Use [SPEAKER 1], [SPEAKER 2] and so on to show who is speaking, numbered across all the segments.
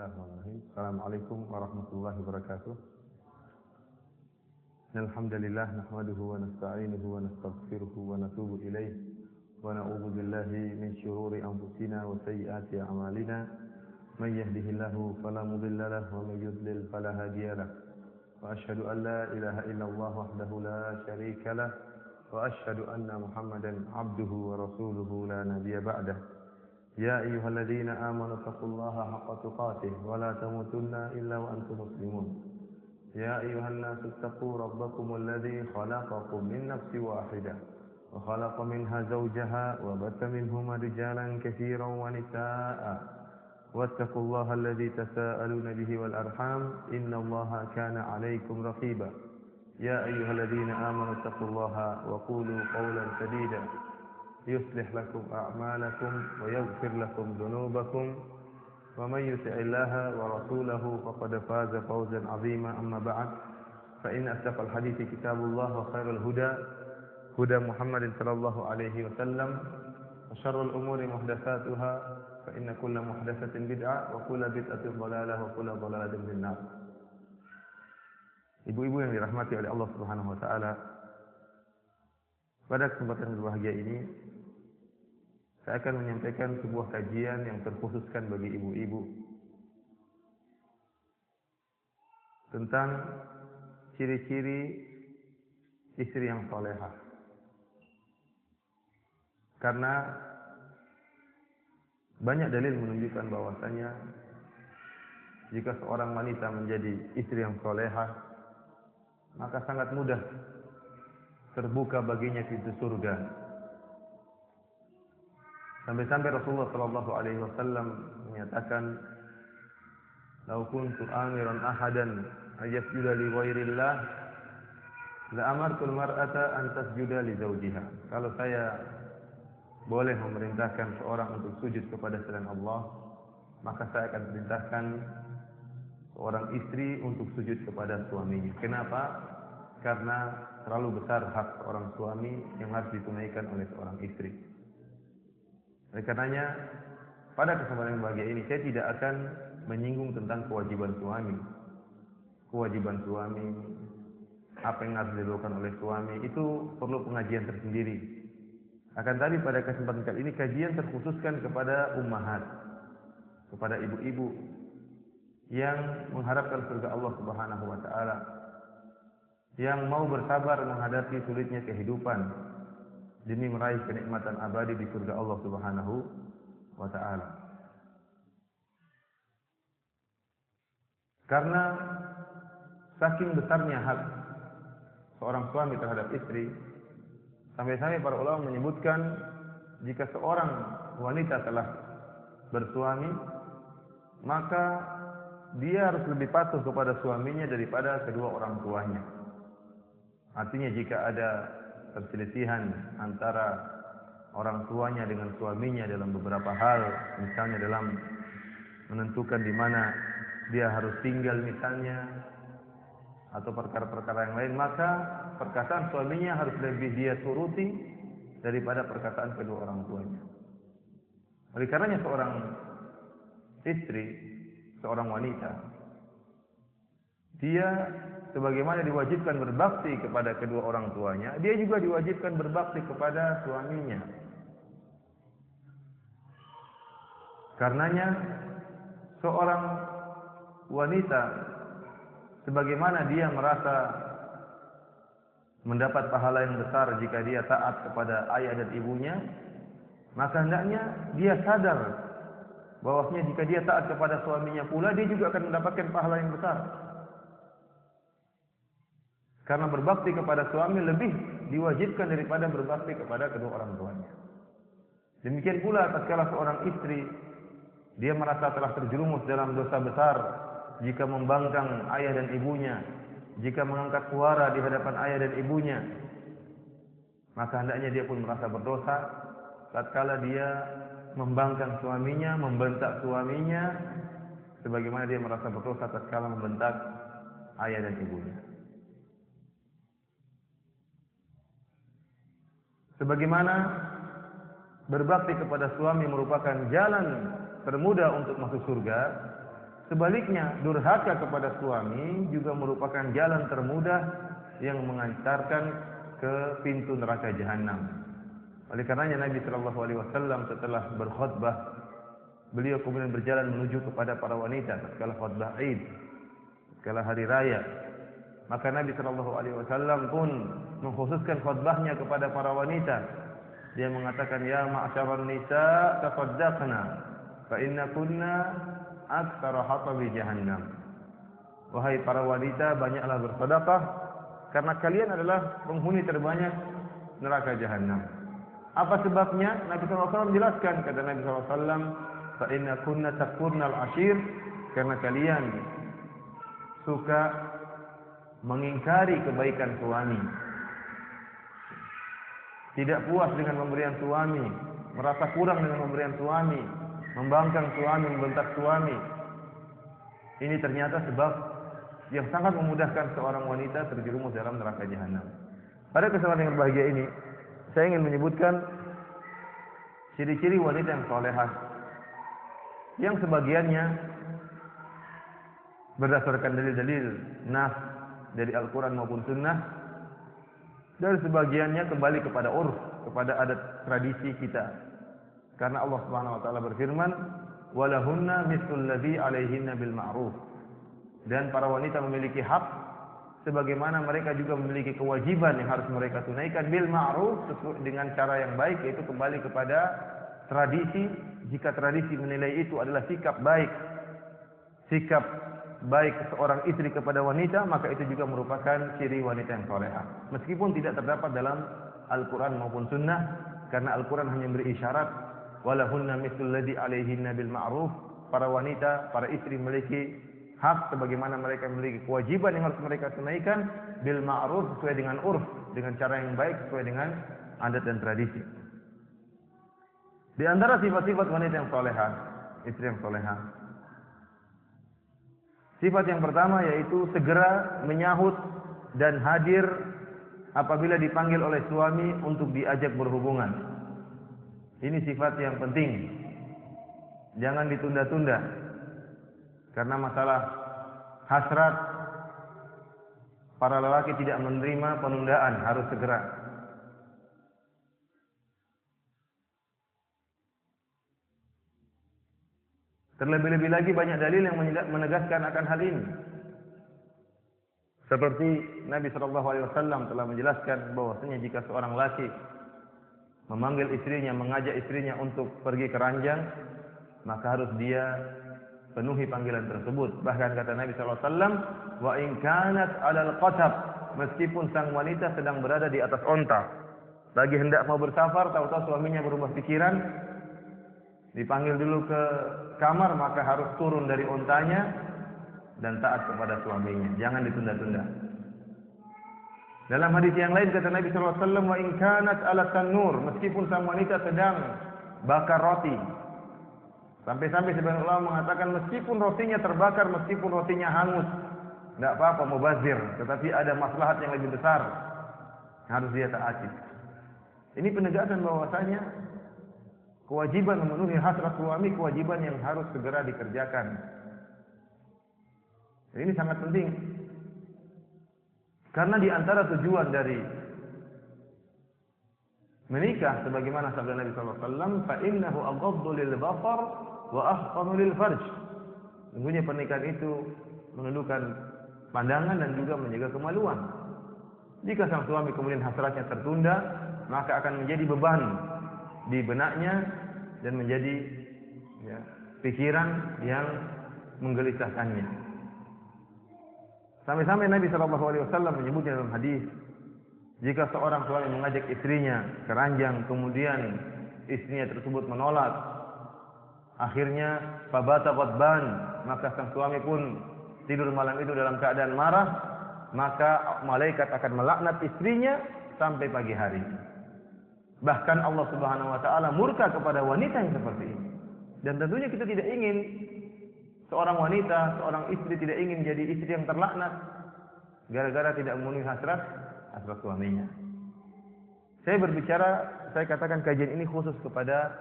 [SPEAKER 1] Bismillahirrahmanirrahim. Assalamualaikum warahmatullahi wabarakatuh. Alhamdulillah nahmaduhu wa nasta'inuhu wa nastaghfiruhu wa natubu ilaih wa na'udzu billahi min syururi anfusina wa sayyiati a'malina. May yahdihillahu fala mudilla lahu wa may yudlil fala hadiya lahu. Wa asyhadu an la ilaha illallah wahdahu la syarika lahu wa asyhadu anna Muhammadan 'abduhu wa rasuluhu la nabiyya ba'dahu. Ya ayyuhalladzina amanu taqullaha haqqa tuqatih wa la tamutunna illa wa antum muslimun. Ya ayyuhan nasu taqu rabbakumul ladzi khalaqakum min nafsin wahidah wa khalaqa minha zawjaha wa batha minhuma rijalan katsiran wa nisaa'a. Wattaqullaha alladzi tasaaluna bihi wal arham innallaha kana 'alaykum raqiba. Ya ayyuhalladzina amanu taqullaha wa qulu qawlan sadida يصلح لكم أعمالكم ويغفر لكم ذنوبكم ومن يطع الله ورسوله فقد فاز فوزا عظيما. أما بعد فإن أصدق الحديث كتاب الله وخير الهدى هدى محمد صلى الله عليه وسلم وشر الأمور محدثاتها فإن كل محدثة بدعة وكل بدعة ضلالة وكل ضلالة في النار. Ibu-ibu yang dirahmati oleh Allah Subhanahu wa taala, pada kesempatan berbahagia ini saya akan menyampaikan sebuah kajian yang terkhususkan bagi ibu-ibu tentang ciri-ciri istri yang salehah. Karena banyak dalil menunjukkan bahwasanya jika seorang wanita menjadi istri yang salehah, maka sangat mudah terbuka baginya pintu surga. Sampai-sampai Rasulullah sallallahu alaihi wasallam menyatakan, "Lau kuntu amiran ahadan ayasjuda li ghairillah, la amartul mar'ata an tasjuda li zawjiha." Kalau saya boleh memerintahkan seorang untuk sujud kepada selain Allah, maka saya akan perintahkan seorang istri untuk sujud kepada suaminya. Kenapa? Karena terlalu besar hak seorang suami yang harus ditunaikan oleh seorang istri. Oleh karenanya, pada kesempatan bahagia ini saya tidak akan menyinggung tentang kewajiban suami. Kewajiban suami, apa yang harus dilakukan oleh suami, itu perlu pengajian tersendiri. Akan tapi pada kesempatan kali ini kajian terkhususkan kepada ummahat, kepada ibu-ibu yang mengharapkan surga Allah Subhanahu wa taala, yang mau bersabar menghadapi sulitnya kehidupan demi meraih kenikmatan abadi di surga Allah Subhanahu wa taala. Karena saking besarnya hak seorang suami terhadap istri, sampai-sampai para ulama menyebutkan jika seorang wanita telah bersuami, maka dia harus lebih patuh kepada suaminya daripada kedua orang tuanya. Artinya jika ada perselisihan antara orang tuanya dengan suaminya dalam beberapa hal, misalnya dalam menentukan di mana dia harus tinggal misalnya, atau perkara-perkara yang lain, maka perkataan suaminya harus lebih dia turuti daripada perkataan kedua orang tuanya. Oleh karenanya seorang istri, seorang wanita, dia sebagaimana diwajibkan berbakti kepada kedua orang tuanya, dia juga diwajibkan berbakti kepada suaminya. Karenanya seorang wanita sebagaimana dia merasa mendapat pahala yang besar jika dia taat kepada ayah dan ibunya, maka hendaknya dia sadar bahwasanya jika dia taat kepada suaminya pula, dia juga akan mendapatkan pahala yang besar. Karena berbakti kepada suami lebih diwajibkan daripada berbakti kepada kedua orang tuanya. Demikian pula tatkala seorang istri dia merasa telah terjerumus dalam dosa besar jika membangkang ayah dan ibunya, jika mengangkat suara di hadapan ayah dan ibunya, maka hendaknya dia pun merasa berdosa tatkala dia membangkang suaminya, membentak suaminya, sebagaimana dia merasa berdosa tatkala membentak ayah dan ibunya. Sebagaimana berbakti kepada suami merupakan jalan termudah untuk masuk surga, Sebaliknya, durhaka kepada suami juga merupakan jalan termudah yang mengantarkan ke pintu neraka jahanam. Oleh karenanya Nabi Shallallahu Alaihi Wasallam setelah berkhutbah, beliau kemudian berjalan menuju kepada para wanita tatkala khutbah Id, tatkala hari raya. Maka Nabi Shallallahu Alaihi Wasallam pun mengkhususkan khutbahnya kepada para wanita. Dia mengatakan, ya ma'asyaran nisa tasaddaqna fa inna kunna aktsara hatabi jahannam. Wahai para wanita, banyaklah bersedekah karena kalian adalah penghuni terbanyak neraka jahanam. Apa sebabnya? Nabi SAW menjelaskan, kata Nabi SAW, fa inna kunna takfurnal ashir, karena kalian suka mengingkari kebaikan suami. Tidak puas dengan pemberian suami, merasa kurang dengan pemberian suami, membangkang suami, membentak suami. Ini ternyata sebab yang sangat memudahkan seorang wanita terjerumus dalam neraka jahanam. Pada kesempatan yang berbahagia ini, saya ingin menyebutkan ciri-ciri wanita yang salehah, yang sebagiannya berdasarkan dalil-dalil nas dari Al-Quran maupun Sunnah, dan sebagiannya kembali kepada urf, kepada adat tradisi kita. Karena Allah Subhanahu wa taala berfirman, "Walahunna mithlul ladzi 'alaihinna bil ma'ruf." Dan para wanita memiliki hak sebagaimana mereka juga memiliki kewajiban yang harus mereka tunaikan bil ma'ruf, dengan cara yang baik, yaitu kembali kepada tradisi. Jika tradisi menilai itu adalah sikap baik seorang istri kepada wanita, maka itu juga merupakan ciri wanita yang salehah. Meskipun tidak terdapat dalam Al-Quran maupun Sunnah, karena Al-Quran hanya beri isyarat, walahunna mithlul ladzi 'alaihinna bil ma'ruf. Para wanita, para istri memiliki hak sebagaimana mereka memiliki kewajiban yang harus mereka tunaikan bil ma'ruf, sesuai dengan urf, dengan cara yang baik, sesuai dengan adat dan tradisi. Di antara sifat-sifat wanita yang salehah, istri yang salehah, sifat yang pertama yaitu segera menyahut dan hadir apabila dipanggil oleh suami untuk diajak berhubungan. Ini sifat yang penting. Jangan ditunda-tunda. Karena masalah hasrat, para lelaki tidak menerima penundaan, harus segera. Terlebih-lebih lagi banyak dalil yang menegaskan akan hal ini. Seperti Nabi SAW telah menjelaskan bahwasanya jika seorang laki memanggil istrinya, mengajak istrinya untuk pergi ke ranjang, maka harus dia penuhi panggilan tersebut. Bahkan kata Nabi SAW, wa in kanat 'alal qatab, meskipun sang wanita sedang berada di atas onta, lagi hendak mau bersafar, tahu-tahu suaminya berubah pikiran, dipanggil dulu ke kamar, maka harus turun dari ontanya dan taat kepada suaminya. Jangan ditunda-tunda. Dalam hadis yang lain kata Nabi SAW, wa in kanat 'ala tanur, meskipun sang wanita sedang bakar roti. Sampai-sampai sebagian ulama mengatakan meskipun rotinya terbakar, meskipun rotinya hangus, tidak apa-apa, mubazir. Tetapi ada maslahat yang lebih besar, harus dia taati. Ini penegasan bahwasanya kewajiban memenuhi hasrat suami, kewajiban yang harus segera dikerjakan. Ini sangat penting. Karena di antara tujuan dari menikah, sebagaimana sabda Nabi SAW, fa innahu aghaddu lil basar wa ahqanu lil farj. Sungguhnya pernikahan itu menundukkan pandangan dan juga menjaga kemaluan. Jika sang suami kemudian hasratnya tertunda, maka akan menjadi beban di benaknya dan menjadi pikiran yang menggelisahkannya. Sampai-sampai Nabi SAW menyebutnya dalam hadis, jika seorang suami mengajak istrinya ke ranjang, kemudian istrinya tersebut menolak, akhirnya fabata ghadban, maka sang suami pun tidur malam itu dalam keadaan marah, maka malaikat akan melaknat istrinya sampai pagi hari. Bahkan Allah Subhanahu wa taala murka kepada wanita yang seperti ini. Dan tentunya kita tidak ingin seorang wanita, seorang istri tidak ingin jadi istri yang terlaknat gara-gara tidak memenuhi hasrat suaminya. Saya katakan kajian ini khusus kepada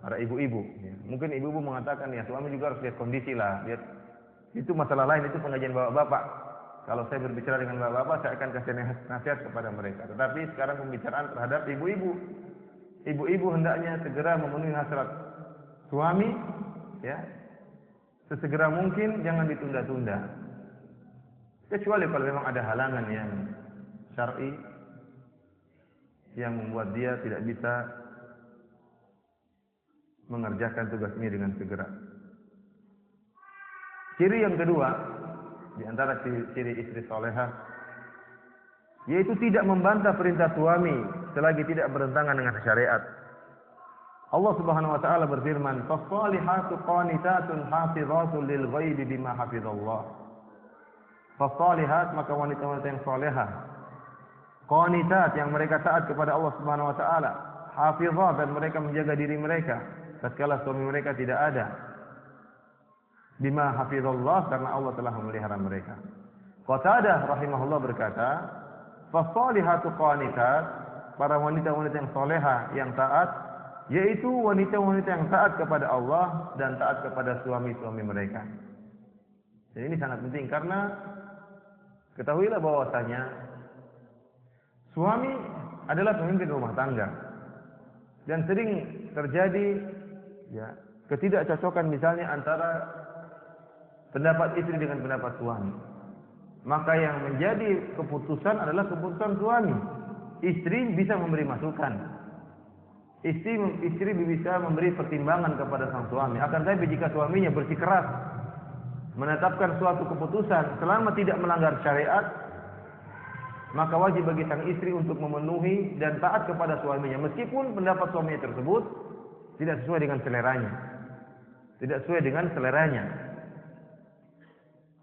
[SPEAKER 1] Para ibu-ibu. Ya. Mungkin ibu-ibu mengatakan, ya suami juga harus lihat kondisi lah. Lihat. Itu masalah lain, itu pengajian bapak-bapak. Kalau saya berbicara dengan bapak-bapak, saya akan kasih nasihat kepada mereka. Tetapi sekarang pembicaraan terhadap ibu-ibu. Ibu-ibu hendaknya segera memenuhi hasrat suami, ya. Sesegera mungkin, jangan ditunda-tunda. Kecuali kalau memang ada halangan yang syar'i yang membuat dia tidak bisa mengerjakan tugas ini dengan segera. Ciri yang kedua di antara ciri istri salehah yaitu tidak membantah perintah suami selagi tidak bertentangan dengan syariat. Allah Subhanahu wa taala berfirman, "Fas-salihatu qanitatun hafizatun lil ghaibi bima hafizallah." Fas-salihat, maka wanita-wanita yang salehah, qanitat, yang mereka taat kepada Allah Subhanahu wa taala, hafizat, dan mereka menjaga diri mereka tatkala suami mereka tidak ada. Bima hafizallah, karena Allah telah memelihara mereka. Qatadah rahimahullah berkata, "Fas-salihatu qanitat," para wanita-wanita yang salehah, yang taat, yaitu wanita-wanita yang taat kepada Allah dan taat kepada suami-suami mereka. Dan ini sangat penting karena ketahuilah bahwasanya suami adalah pemimpin rumah tangga. Dan sering terjadi ya, ketidakcocokan misalnya antara pendapat istri dengan pendapat suami. Maka yang menjadi keputusan adalah keputusan suami. Istri bisa memberi masukan. Istri bisa memberi pertimbangan kepada sang suami. Akan tetapi jika suaminya bersikeras menetapkan suatu keputusan selama tidak melanggar syariat, maka wajib bagi sang istri untuk memenuhi dan taat kepada suaminya, meskipun pendapat suaminya tersebut tidak sesuai dengan seleranya. Tidak sesuai dengan seleranya.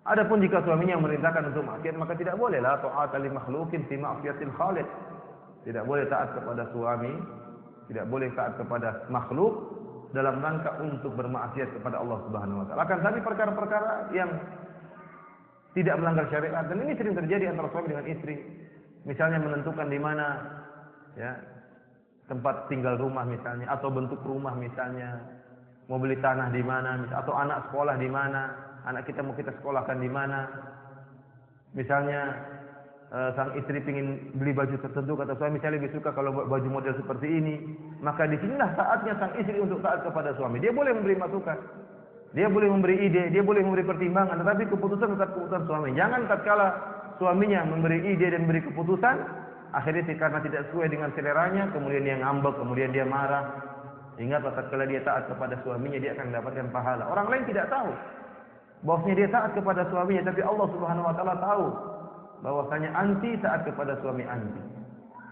[SPEAKER 1] Adapun jika suaminya memerintahkan untuk maksiat, maka tidak bolehlah ta'ata li makhluqin fi ma'siyatil khaliq. Tidak boleh taat kepada suami, tidak boleh taat kepada makhluk dalam rangka untuk bermaksiat kepada Allah Subhanahu wa taala. Akan tapi perkara-perkara yang tidak melanggar syariat, dan ini sering terjadi antara suami dengan istri. Misalnya menentukan di mana ya tempat tinggal rumah misalnya, atau bentuk rumah misalnya, mau beli tanah di mana, atau anak sekolah di mana, anak kita mau kita sekolahkan di mana. Misalnya sang istri ingin beli baju tertentu, kata suami saya lebih suka kalau baju model seperti ini, maka disinilah saatnya sang istri untuk taat kepada suami. Dia boleh memberi masukan, dia boleh memberi ide, dia boleh memberi pertimbangan, tetapi keputusan tetap keputusan suami. Jangan tatkala suaminya memberi ide dan memberi keputusan, akhirnya karena tidak sesuai dengan seleranya, kemudian dia ngambek, kemudian dia marah. Ingat, tatkala dia taat kepada suaminya, dia akan mendapatkan pahala. Orang lain tidak tahu bahwasanya dia taat kepada suaminya, tapi Allah Subhanahu wa taala tahu bahwasanya anti taat kepada suami anti,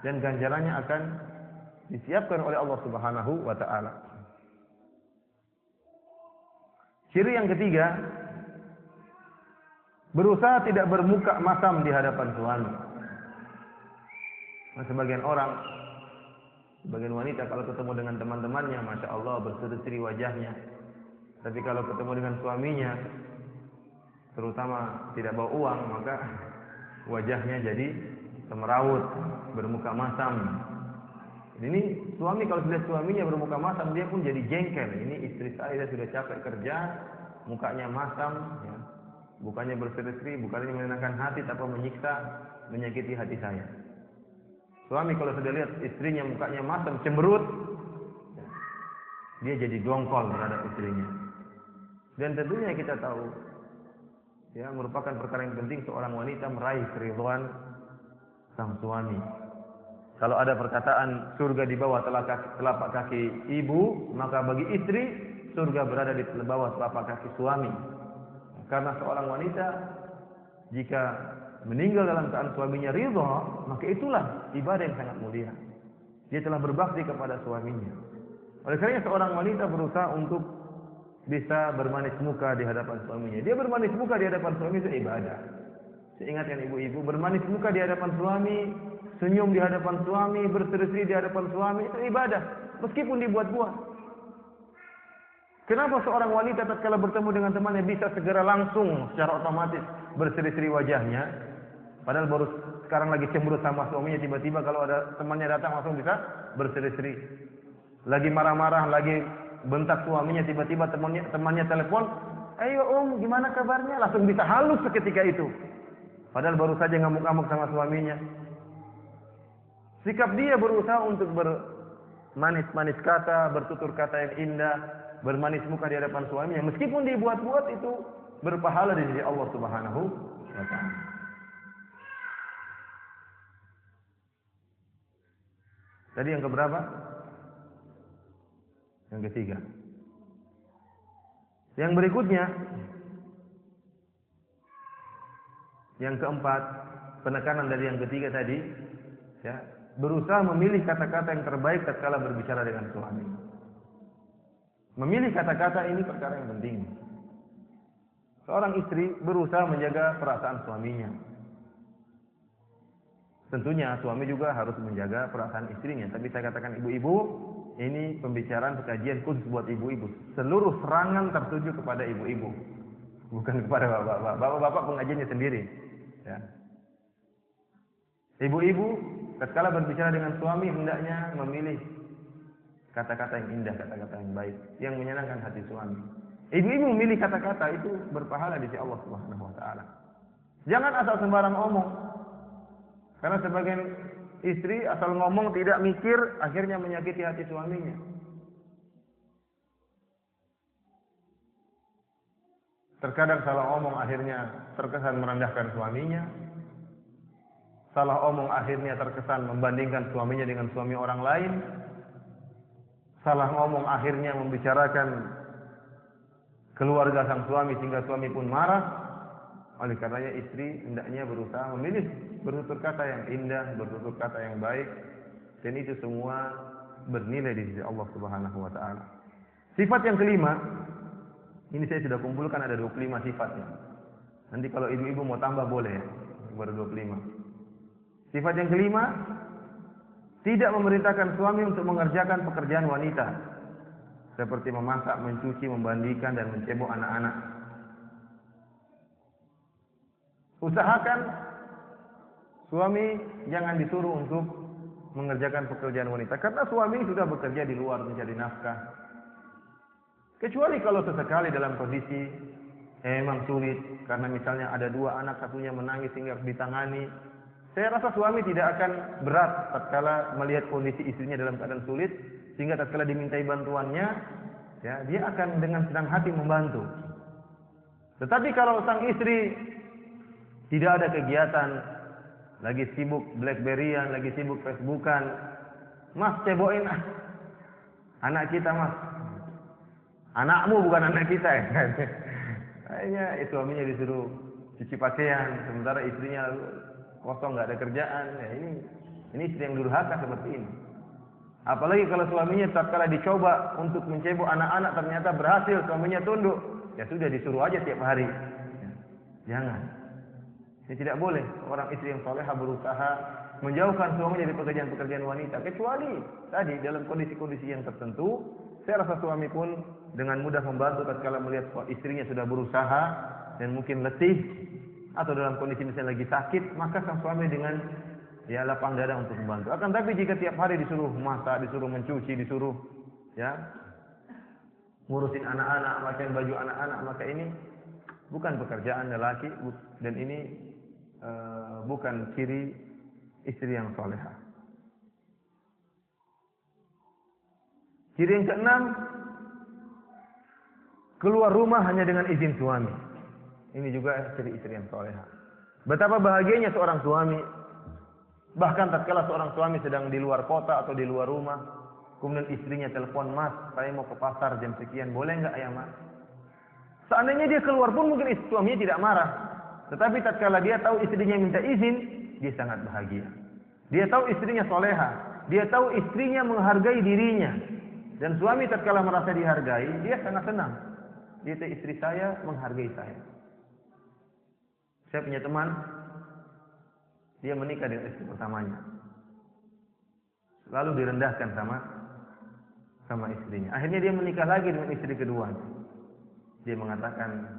[SPEAKER 1] dan ganjarannya akan disiapkan oleh Allah Subhanahu wa taala. Ciri yang ketiga, berusaha tidak bermuka masam di hadapan suami. Nah, sebagian orang, sebagian wanita kalau ketemu dengan teman-temannya, masya Allah berseri-seri wajahnya. Tapi kalau ketemu dengan suaminya, terutama tidak bawa uang, maka wajahnya jadi semeraut, bermuka masam. Ini suami kalau lihat suaminya bermuka masam, dia pun jadi jengkel. Ini istri saya sudah capek kerja, mukanya masam, ya. Bukannya berseri-seri, bukannya menenangkan hati, tapi menyiksa, menyakiti hati saya. Suami kalau sudah lihat istrinya mukanya masam, cemberut, dia jadi dongkol terhadap istrinya. Dan tentunya kita tahu, ya, merupakan perkara yang penting seorang wanita meraih keridhaan sang suami. Kalau ada perkataan surga di bawah telapak kaki ibu, maka bagi istri surga berada di bawah telapak kaki suami. Karena seorang wanita jika meninggal dalam keadaan suaminya ridha, maka itulah ibadah yang sangat mulia. Dia telah berbakti kepada suaminya. Oleh karena seorang wanita berusaha untuk bisa bermanis muka di hadapan suaminya. Dia bermanis muka di hadapan suami itu ibadah. Saya ingatkan ibu-ibu, bermanis muka di hadapan suami, senyum di hadapan suami, berseri-seri di hadapan suami, itu ibadah. Meskipun dibuat-buat. Kenapa seorang wanita tatkala bertemu dengan temannya bisa segera langsung secara otomatis berseri-seri wajahnya? Padahal baru sekarang lagi cemberut sama suaminya, tiba-tiba kalau ada temannya datang langsung bisa berseri-seri. Lagi marah-marah, lagi bentak suaminya, tiba-tiba temannya telepon, "Ayo Om, gimana kabarnya?" Langsung bisa halus seketika itu. Padahal baru saja ngamuk-ngamuk sama suaminya. Sikap dia berusaha untuk bermanis-manis kata, bertutur kata yang indah, bermanis muka di hadapan suaminya. Meskipun dibuat-buat itu berpahala di sisi Allah Subhanahu wa Ta'ala. Tadi yang keberapa? Yang ketiga. Yang berikutnya, yang keempat, penekanan dari yang ketiga tadi, ya, berusaha memilih kata-kata yang terbaik tatkala berbicara dengan suami. Memilih kata-kata ini perkara yang penting. Seorang istri berusaha menjaga perasaan suaminya. Tentunya suami juga harus menjaga perasaan istrinya. Tapi saya katakan ibu-ibu, ini pembicaraan kajian khusus buat ibu-ibu. Seluruh serangan tertuju kepada ibu-ibu, bukan kepada bapak-bapak. Bapak-bapak pengajiannya sendiri. Ya. Ibu-ibu, tatkala berbicara dengan suami hendaknya memilih kata-kata yang indah, kata-kata yang baik, yang menyenangkan hati suami. Ibu-ibu memilih kata-kata itu berpahala di sisi Allah Subhanahu wa Ta'ala. Jangan asal sembarang omong. Karena sebagian istri asal ngomong tidak mikir, akhirnya menyakiti hati suaminya. Terkadang salah omong akhirnya terkesan merendahkan suaminya. Salah omong akhirnya terkesan membandingkan suaminya dengan suami orang lain. Salah ngomong akhirnya membicarakan keluarga sang suami sehingga suami pun marah. Oleh karenanya istri hendaknya berusaha memilih bertutur kata yang indah, bertutur kata yang baik, dan itu semua bernilai di sisi Allah Subhanahu wa Ta'ala. Sifat yang kelima, ini saya sudah kumpulkan ada 25 sifatnya. Nanti kalau ibu-ibu mau tambah boleh ya, baru 25. Sifat yang kelima, tidak memerintahkan suami untuk mengerjakan pekerjaan wanita seperti memasak, mencuci, memandikan, dan mencebok anak-anak. Usahakan suami jangan disuruh untuk mengerjakan pekerjaan wanita, karena suami sudah bekerja di luar mencari nafkah. Kecuali kalau sesekali dalam kondisi memang sulit, karena misalnya ada 2 anak, satunya menangis sehingga harus ditangani. Saya rasa suami tidak akan berat tatkala melihat kondisi istrinya dalam keadaan sulit, sehingga tatkala dimintai bantuannya, ya, dia akan dengan senang hati membantu. Tetapi kalau sang istri tidak ada kegiatan, lagi sibuk BlackBerryan, lagi sibuk Facebookan, "Mas, cebokin anak kita, Mas." Anakmu bukan anak kita ya. Kayaknya suaminya disuruh cuci pakaian, sementara istrinya kosong, nggak ada kerjaan. Ya, ini istri yang durhaka seperti ini. Apalagi kalau suaminya tatkala dicoba untuk mencebok anak-anak ternyata berhasil, suaminya tunduk, ya sudah disuruh aja tiap hari. Ya, jangan. Ini tidak boleh. Orang istri yang salehah berusaha menjauhkan suaminya dari pekerjaan-pekerjaan wanita, kecuali tadi dalam kondisi-kondisi yang tertentu. Saya rasa suami pun dengan mudah membantu tatkala melihat istrinya sudah berusaha dan mungkin letih, atau dalam kondisi misalnya lagi sakit, maka sang suami dengan lapang dada untuk membantu. Akan tapi jika tiap hari disuruh masak, disuruh mencuci, disuruh ngurusin anak-anak, pakaian baju anak-anak, maka ini bukan pekerjaan lelaki, dan ini bukan ciri istri yang salehah. Ciri yang keenam, keluar rumah hanya dengan izin suami. Ini juga ciri istri yang salehah. Betapa bahagianya seorang suami, bahkan tatkala seorang suami sedang di luar kota atau di luar rumah, kemudian istrinya telepon, "Mas, saya mau ke pasar jam sekian, boleh nggak ya Mas?" Seandainya dia keluar pun mungkin suaminya tidak marah. Tetapi tatkala dia tahu istrinya minta izin, dia sangat bahagia. Dia tahu istrinya salehah, dia tahu istrinya menghargai dirinya. Dan suami tatkala merasa dihargai, dia sangat senang. Dia tahu istri saya menghargai saya. Saya punya teman, dia menikah dengan istri pertamanya, lalu direndahkan sama istrinya. Akhirnya dia menikah lagi dengan istri kedua. Dia mengatakan,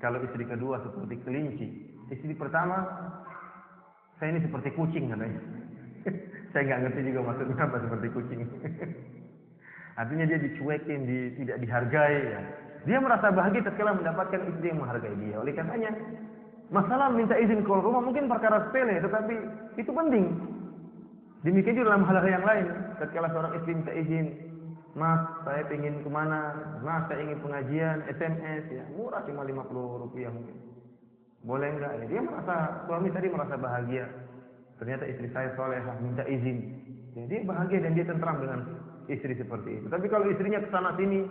[SPEAKER 1] kalau istri kedua seperti kelinci, istri pertama saya ini seperti kucing katanya. Saya nggak ngerti juga maksudnya apa seperti kucing. Artinya dia dicuekin, tidak dihargai. Ya. Dia merasa bahagia tatkala mendapatkan istri yang menghargai dia. Oleh karenanya, masalah minta izin keluar rumah mungkin perkara sepele, tetapi itu penting. Demikian juga dalam hal-hal yang lain. Tatkala seorang istri minta izin, Mas, saya ingin kemana? Mas, saya ingin pengajian, SMS, ya murah cuma Rp50 mungkin. Boleh enggak? Ya, dia merasa, suami tadi merasa bahagia. Ternyata istri saya solehah, minta izin. Ya, dia bahagia dan dia tentram dengan istri seperti itu. Tapi kalau istrinya kesana sini,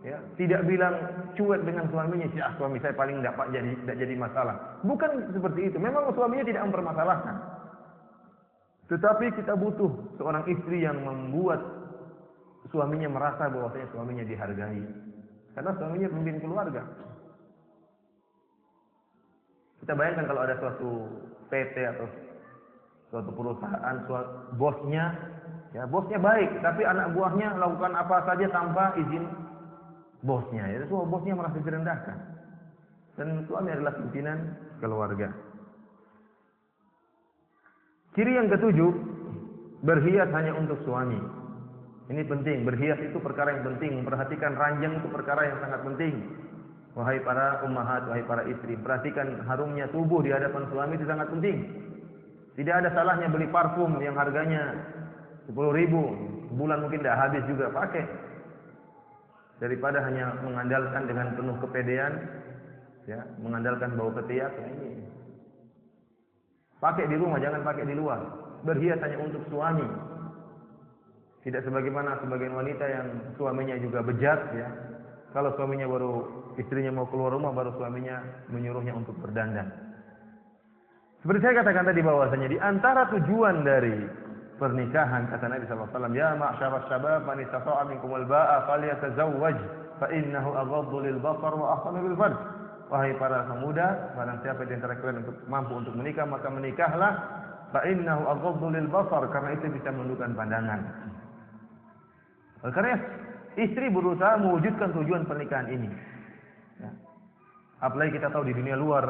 [SPEAKER 1] ya, tidak bilang cuek dengan suaminya, suami saya paling tidak jadi masalah. Bukan seperti itu. Memang suaminya tidak mempermasalahkan. Tetapi kita butuh seorang istri yang membuat suaminya merasa bahwasanya suaminya dihargai. Karena suaminya pemimpin keluarga. Kita bayangkan kalau ada suatu PT atau suatu perusahaan, bosnya baik, tapi anak buahnya lakukan apa saja tanpa izin bosnya. Itu bosnya merasa direndahkan. Dan suami adalah pimpinan keluarga. Ciri yang ketujuh, berhias hanya untuk suami. Ini penting, berhias itu perkara yang penting. Memperhatikan ranjang itu perkara yang sangat penting. Wahai para ummahat, wahai para istri, perhatikan harumnya tubuh di hadapan suami itu sangat penting. Tidak ada salahnya beli parfum yang harganya 10.000, bulan mungkin tidak habis juga pakai. Daripada hanya mengandalkan dengan penuh kepedean, ya, mengandalkan bau ketiak, ya ini. Pakai di rumah, jangan pakai di luar. Berhias hanya untuk suami. Tidak sebagaimana sebagian wanita yang suaminya juga bejat, ya. Kalau suaminya istrinya mau keluar rumah, baru suaminya menyuruhnya untuk berdandan. Seperti saya katakan tadi bahwasanya di antara tujuan dari pernikahan, kata Nabi SAW, ya ma'syarasy syabab man istata'a minkumul ba'a falyatazawwaj fa innahu aghaddu lil basar wa ahsanu lil farj. Wahai para pemuda, barang siapa di antara kalian mampu untuk menikah, maka menikahlah, fa innahu aghaddu lil basar, karena itu bisa menundukkan pandangan. Karena istri berusaha mewujudkan tujuan pernikahan ini. Ya. Apalagi kita tahu di dunia luar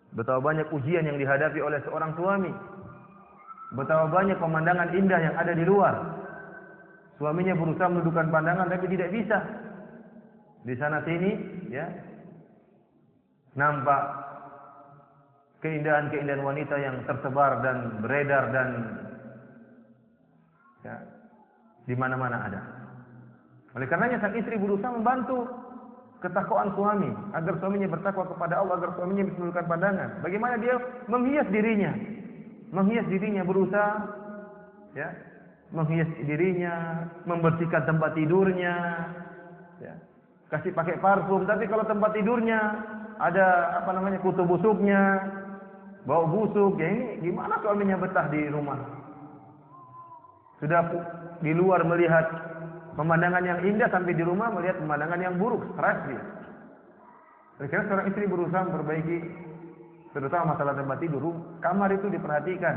[SPEAKER 1] betapa banyak ujian yang dihadapi oleh seorang suami. Betapa banyak pemandangan indah yang ada di luar. Suaminya berusaha menundukkan pandangan tapi tidak bisa. Di sana sini, ya, nampak keindahan-keindahan wanita yang tersebar dan beredar dan ya, di mana-mana ada. Oleh karenanya sang istri berusaha membantu ketakwaan suami agar suaminya bertakwa kepada Allah, agar suaminya bisa menundukkan pandangan. Bagaimana dia menghias dirinya? Menghias dirinya, berusaha, ya, menghias dirinya, membersihkan tempat tidurnya, ya, kasih pakai parfum. Tapi kalau tempat tidurnya ada kutu busuknya, bau busuk, ya ini gimana suaminya betah di rumah? Sudah di luar melihat pemandangan yang indah, sampai di rumah melihat pemandangan yang buruk, stres dia. Karena seorang istri berusaha memperbaiki, terutama masalah tempat tidur, kamar itu diperhatikan.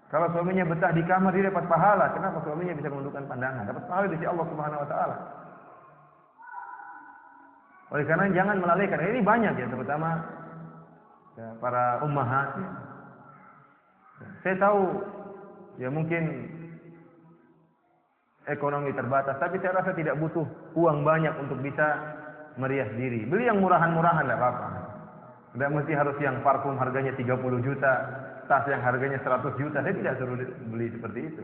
[SPEAKER 1] Kalau suaminya betah di kamar, dia dapat pahala. Kenapa? Suaminya bisa menundukkan pandangan, dapat pahala di sisi Allah Subhanahu Wa Taala. Oleh karena jangan melalaikan. Ini banyak ya, terutama ya, para ummahat. Ya. Saya tahu, ya mungkin ekonomi terbatas, tapi saya rasa tidak butuh uang banyak untuk bisa merias diri. Beli yang murahan-murahan tidak apa-apa. Tidak mesti harus yang parfum harganya 30 juta, tas yang harganya 100 juta. Saya tidak suruh beli seperti itu.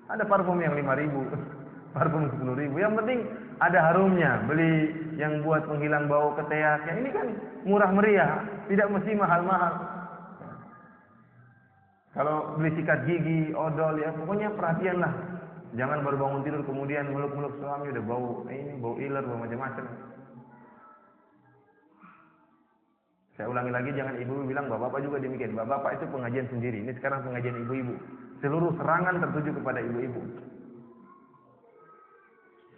[SPEAKER 1] Ada parfum yang 5.000, parfum 10.000. Yang penting ada harumnya. Beli yang buat menghilang bau ketiak. Yang ini kan murah meriah, tidak mesti mahal-mahal. Kalau beli sikat gigi, odol, ya pokoknya perhatianlah. Jangan baru bangun tidur kemudian meluk-meluk suami udah bau ini, bau iler, bau macam-macam. Saya ulangi lagi, jangan ibu bilang bapak-bapak juga demikian. Bapak-bapak itu pengajian sendiri. Ini sekarang pengajian ibu-ibu. Seluruh serangan tertuju kepada ibu-ibu.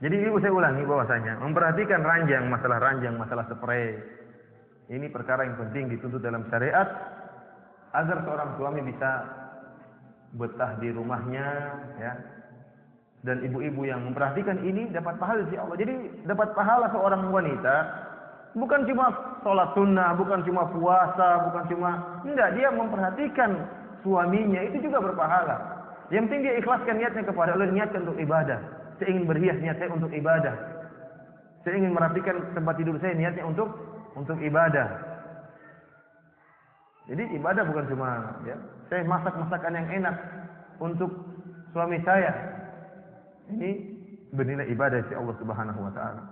[SPEAKER 1] Jadi ibu saya ulangi bahwasanya memperhatikan ranjang, masalah spray. Ini perkara yang penting dituntut dalam syariat agar seorang suami bisa betah di rumahnya, ya. Dan ibu-ibu yang memperhatikan ini dapat pahala dari Allah. Jadi dapat pahala seorang wanita bukan cuma sholat sunnah, bukan cuma puasa, bukan cuma enggak, dia memperhatikan suaminya itu juga berpahala. Yang penting dia ikhlaskan niatnya kepada Allah, niatkan untuk ibadah. Saya ingin berhias, niat saya untuk ibadah. Saya ingin merapikan tempat tidur saya, niatnya untuk ibadah. Jadi ibadah bukan cuma ya, saya masak masakan yang enak untuk suami saya. Ini bernilai ibadah si Allah Subhanahu wa taala.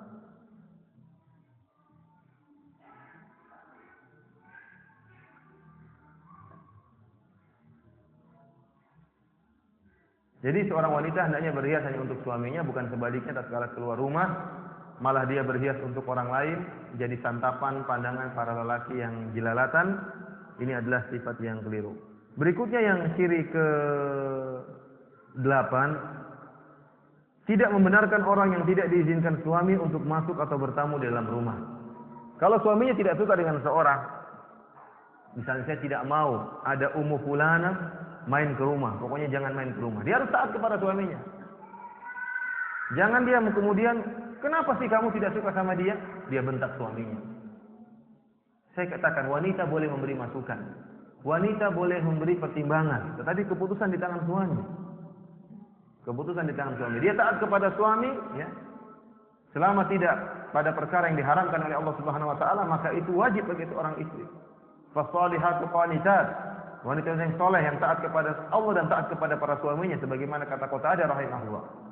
[SPEAKER 1] Jadi seorang wanita hendaknya berhias hanya untuk suaminya, bukan sebaliknya tatkala keluar rumah malah dia berhias untuk orang lain, jadi santapan pandangan para lelaki yang jilalatan. Ini adalah sifat yang keliru. Berikutnya yang ciri ke-8, tidak membenarkan orang yang tidak diizinkan suami untuk masuk atau bertamu di dalam rumah. Kalau suaminya tidak suka dengan seorang, misalnya saya tidak mau ada Ummu Fulana main ke rumah, pokoknya jangan main ke rumah. Dia harus taat kepada suaminya. Jangan dia kemudian, kenapa sih kamu tidak suka sama dia? Dia bentak suaminya. Saya katakan wanita boleh memberi masukan, wanita boleh memberi pertimbangan, tetapi keputusan di tangan suami. Keputusan di tangan suami. Dia taat kepada suami, ya. Selama tidak pada perkara yang diharamkan oleh Allah Subhanahu wa taala, maka itu wajib bagi seorang istri. Fasalihatu qanitat. Wanita yang soleh, yang taat kepada Allah dan taat kepada para suaminya, sebagaimana kata Qatadah rahimahullah.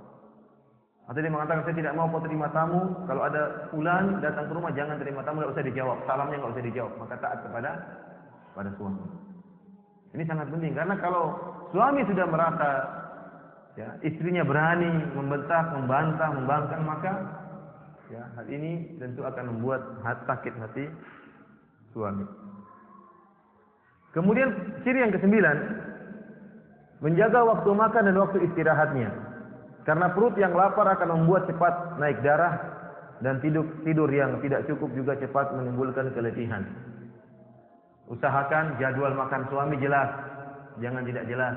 [SPEAKER 1] Atau dia mengatakan, saya tidak mau kau terima tamu, kalau ada fulan datang ke rumah jangan terima tamu, tidak usah dijawab, salamnya tidak usah dijawab, maka taat kepada suami. Ini sangat penting, karena kalau suami sudah merasa ya, istrinya berani membentak, membantah, membangkang, maka ya, hal ini tentu akan membuat sakit hati suami. Kemudian ciri yang ke-9, menjaga waktu makan dan waktu istirahatnya. Karena perut yang lapar akan membuat cepat naik darah, dan tidur yang tidak cukup juga cepat menimbulkan keletihan. Usahakan jadwal makan suami jelas, jangan tidak jelas.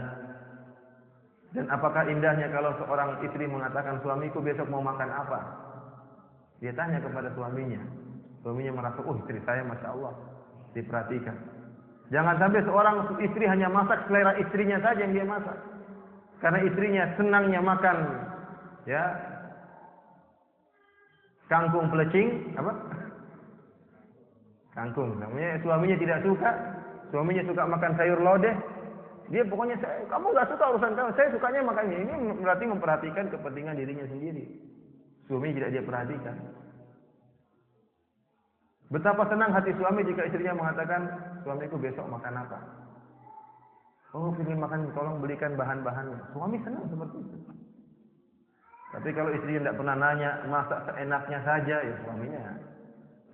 [SPEAKER 1] Dan apakah indahnya kalau seorang istri mengatakan, suamiku besok mau makan apa? Dia tanya kepada suaminya. Suaminya merasa, istri saya Masya Allah, diperhatikan. Jangan sampai seorang istri hanya masak selera istrinya saja yang dia masak. Karena istrinya senangnya makan ya kangkung pelecing, apa? Kangkung. Namanya suaminya tidak suka. Suaminya suka makan sayur lodeh. Dia pokoknya, kamu nggak suka urusan kamu. Saya sukanya makannya. Ini berarti memperhatikan kepentingan dirinya sendiri. Suaminya tidak dia perhatikan. Betapa senang hati suami jika istrinya mengatakan, suamiku besok makan apa? Oh, ingin makan, tolong belikan bahan-bahannya. Suami senang seperti itu. Tapi kalau istrinya tidak pernah nanya, masak seenaknya saja, ya suaminya.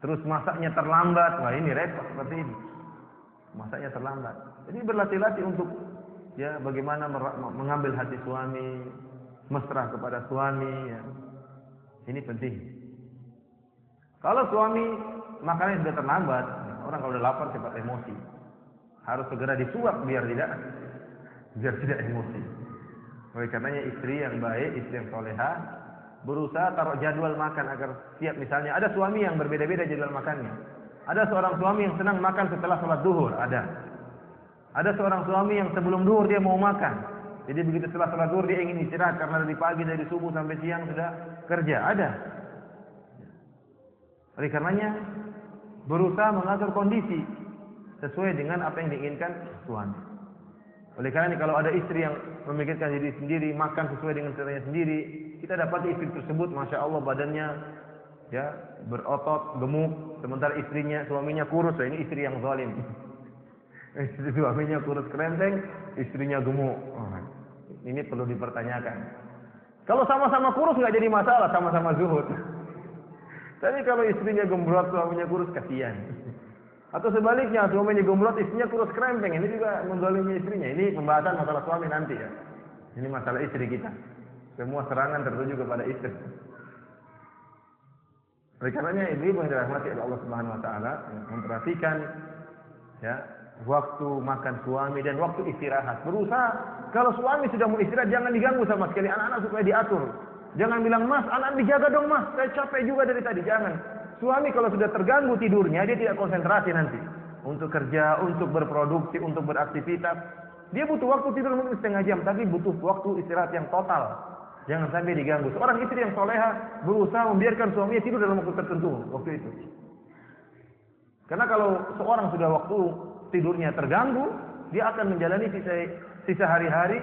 [SPEAKER 1] Terus masaknya terlambat, wah ini repot seperti ini. Masaknya terlambat. Jadi berlatih-latih untuk ya bagaimana mengambil hati suami, mesra kepada suami. Ya. Ini penting. Kalau suami makannya sudah terlambat, orang kalau sudah lapar cepat emosi, harus segera disuap biar tidak emosi. Oleh karenanya istri yang baik, istri yang soleha, berusaha taruh jadwal makan agar siap. Misalnya ada suami yang berbeda-beda jadwal makannya. Ada seorang suami yang senang makan setelah sholat duhur, ada seorang suami yang sebelum duhur dia mau makan. Jadi begitu setelah sholat duhur dia ingin istirahat karena dari pagi, dari subuh sampai siang sudah kerja. Ada. Oleh karenanya berusaha mengatur kondisi sesuai dengan apa yang diinginkan suami. Oleh karena kalau ada istri yang memikirkan diri sendiri, makan sesuai dengan caranya sendiri, kita dapat istri tersebut, masya Allah badannya ya berotot, gemuk, sementara suaminya kurus. Ini istri yang zalim. Istri suaminya kurus kerenteng, istrinya gemuk. Ini perlu dipertanyakan. Kalau sama-sama kurus nggak jadi masalah, sama-sama zuhud. Tapi kalau istrinya gembrot, suaminya kurus, kasihan. Atau sebaliknya, suaminya gembrot, istrinya kurus kerempeng. Ini juga menzalimi istrinya. Ini pembahasan masalah suami nanti ya. Ini masalah istri kita. Semua serangan tertuju kepada istri. Oleh karenanya ibu yang dirahmati oleh Allah Subhanahu wa taala memperhatikan ya waktu makan suami dan waktu istirahat. Berusaha kalau suami sudah mau istirahat jangan diganggu sama sekali, anak-anak supaya diatur. Jangan bilang, "Mas, anak dijaga dong, Mas. Saya capek juga dari tadi." Jangan. Suami kalau sudah terganggu tidurnya, dia tidak konsentrasi nanti untuk kerja, untuk berproduksi, untuk beraktivitas. Dia butuh waktu tidur mungkin setengah jam, tapi butuh waktu istirahat yang total. Jangan sampai diganggu. Seorang istri yang soleha berusaha membiarkan suaminya tidur dalam waktu tertentu waktu itu. Karena kalau seorang sudah waktu tidurnya terganggu, dia akan menjalani sisa hari-hari,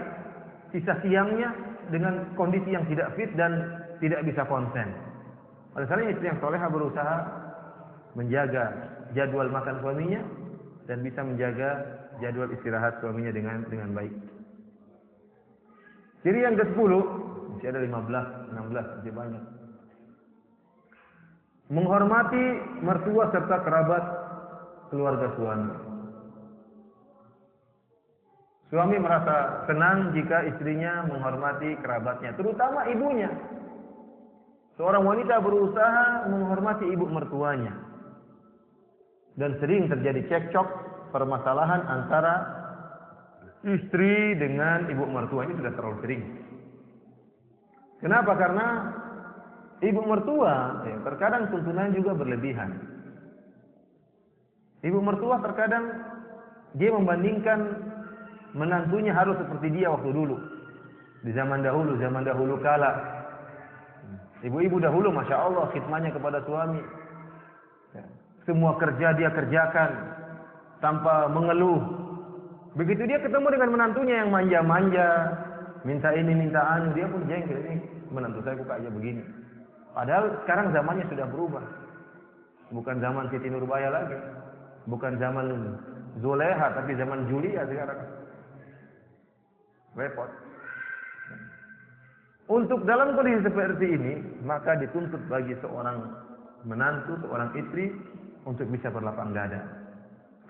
[SPEAKER 1] sisa siangnya dengan kondisi yang tidak fit dan tidak bisa konsen. Oleh karena istri yang soleha berusaha menjaga jadwal makan suaminya dan bisa menjaga jadwal istirahat suaminya dengan baik. Ciri yang ke-10, masih ada 15, 16, masih banyak. Menghormati mertua serta kerabat keluarga suami. Suami merasa senang jika istrinya menghormati kerabatnya, terutama ibunya. Seorang wanita berusaha menghormati ibu mertuanya. Dan sering terjadi cekcok, permasalahan antara istri dengan ibu mertua. Ini sudah terlalu sering. Kenapa? Karena ibu mertua terkadang tuntunan juga berlebihan. Ibu mertua terkadang dia membandingkan menantunya harus seperti dia waktu dulu. Di zaman dahulu kala. Ibu-ibu dahulu Masya Allah khidmahnya kepada suami. Semua kerja dia kerjakan tanpa mengeluh. Begitu dia ketemu dengan menantunya yang manja-manja, minta ini, minta anu, dia pun jengkel. Ini menantu saya kok kayak begini. Padahal sekarang zamannya sudah berubah. Bukan zaman Siti Nurbaya lagi. Bukan zaman Zuleha, tapi zaman Julia sekarang. Repot. Untuk dalam kondisi seperti ini, maka dituntut bagi seorang menantu, seorang istri untuk bisa berlapang dada.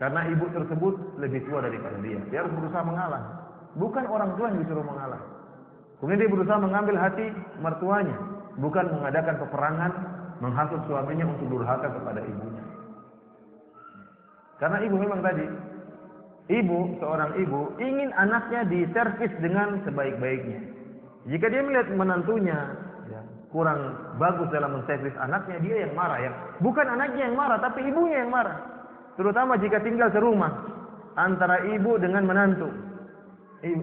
[SPEAKER 1] Karena ibu tersebut lebih tua daripada dia. Dia harus berusaha mengalah. Bukan orang tua yang disuruh mengalah. Kemudian dia berusaha mengambil hati mertuanya. Bukan mengadakan peperangan, menghasut suaminya untuk durhaka kepada ibunya. Karena ibu memang tadi, seorang ibu ingin anaknya diservis dengan sebaik-baiknya. Jika dia melihat menantunya kurang bagus dalam menservis anaknya, dia yang marah. Bukan anaknya yang marah, tapi ibunya yang marah. Terutama jika tinggal serumah antara ibu dengan menantu.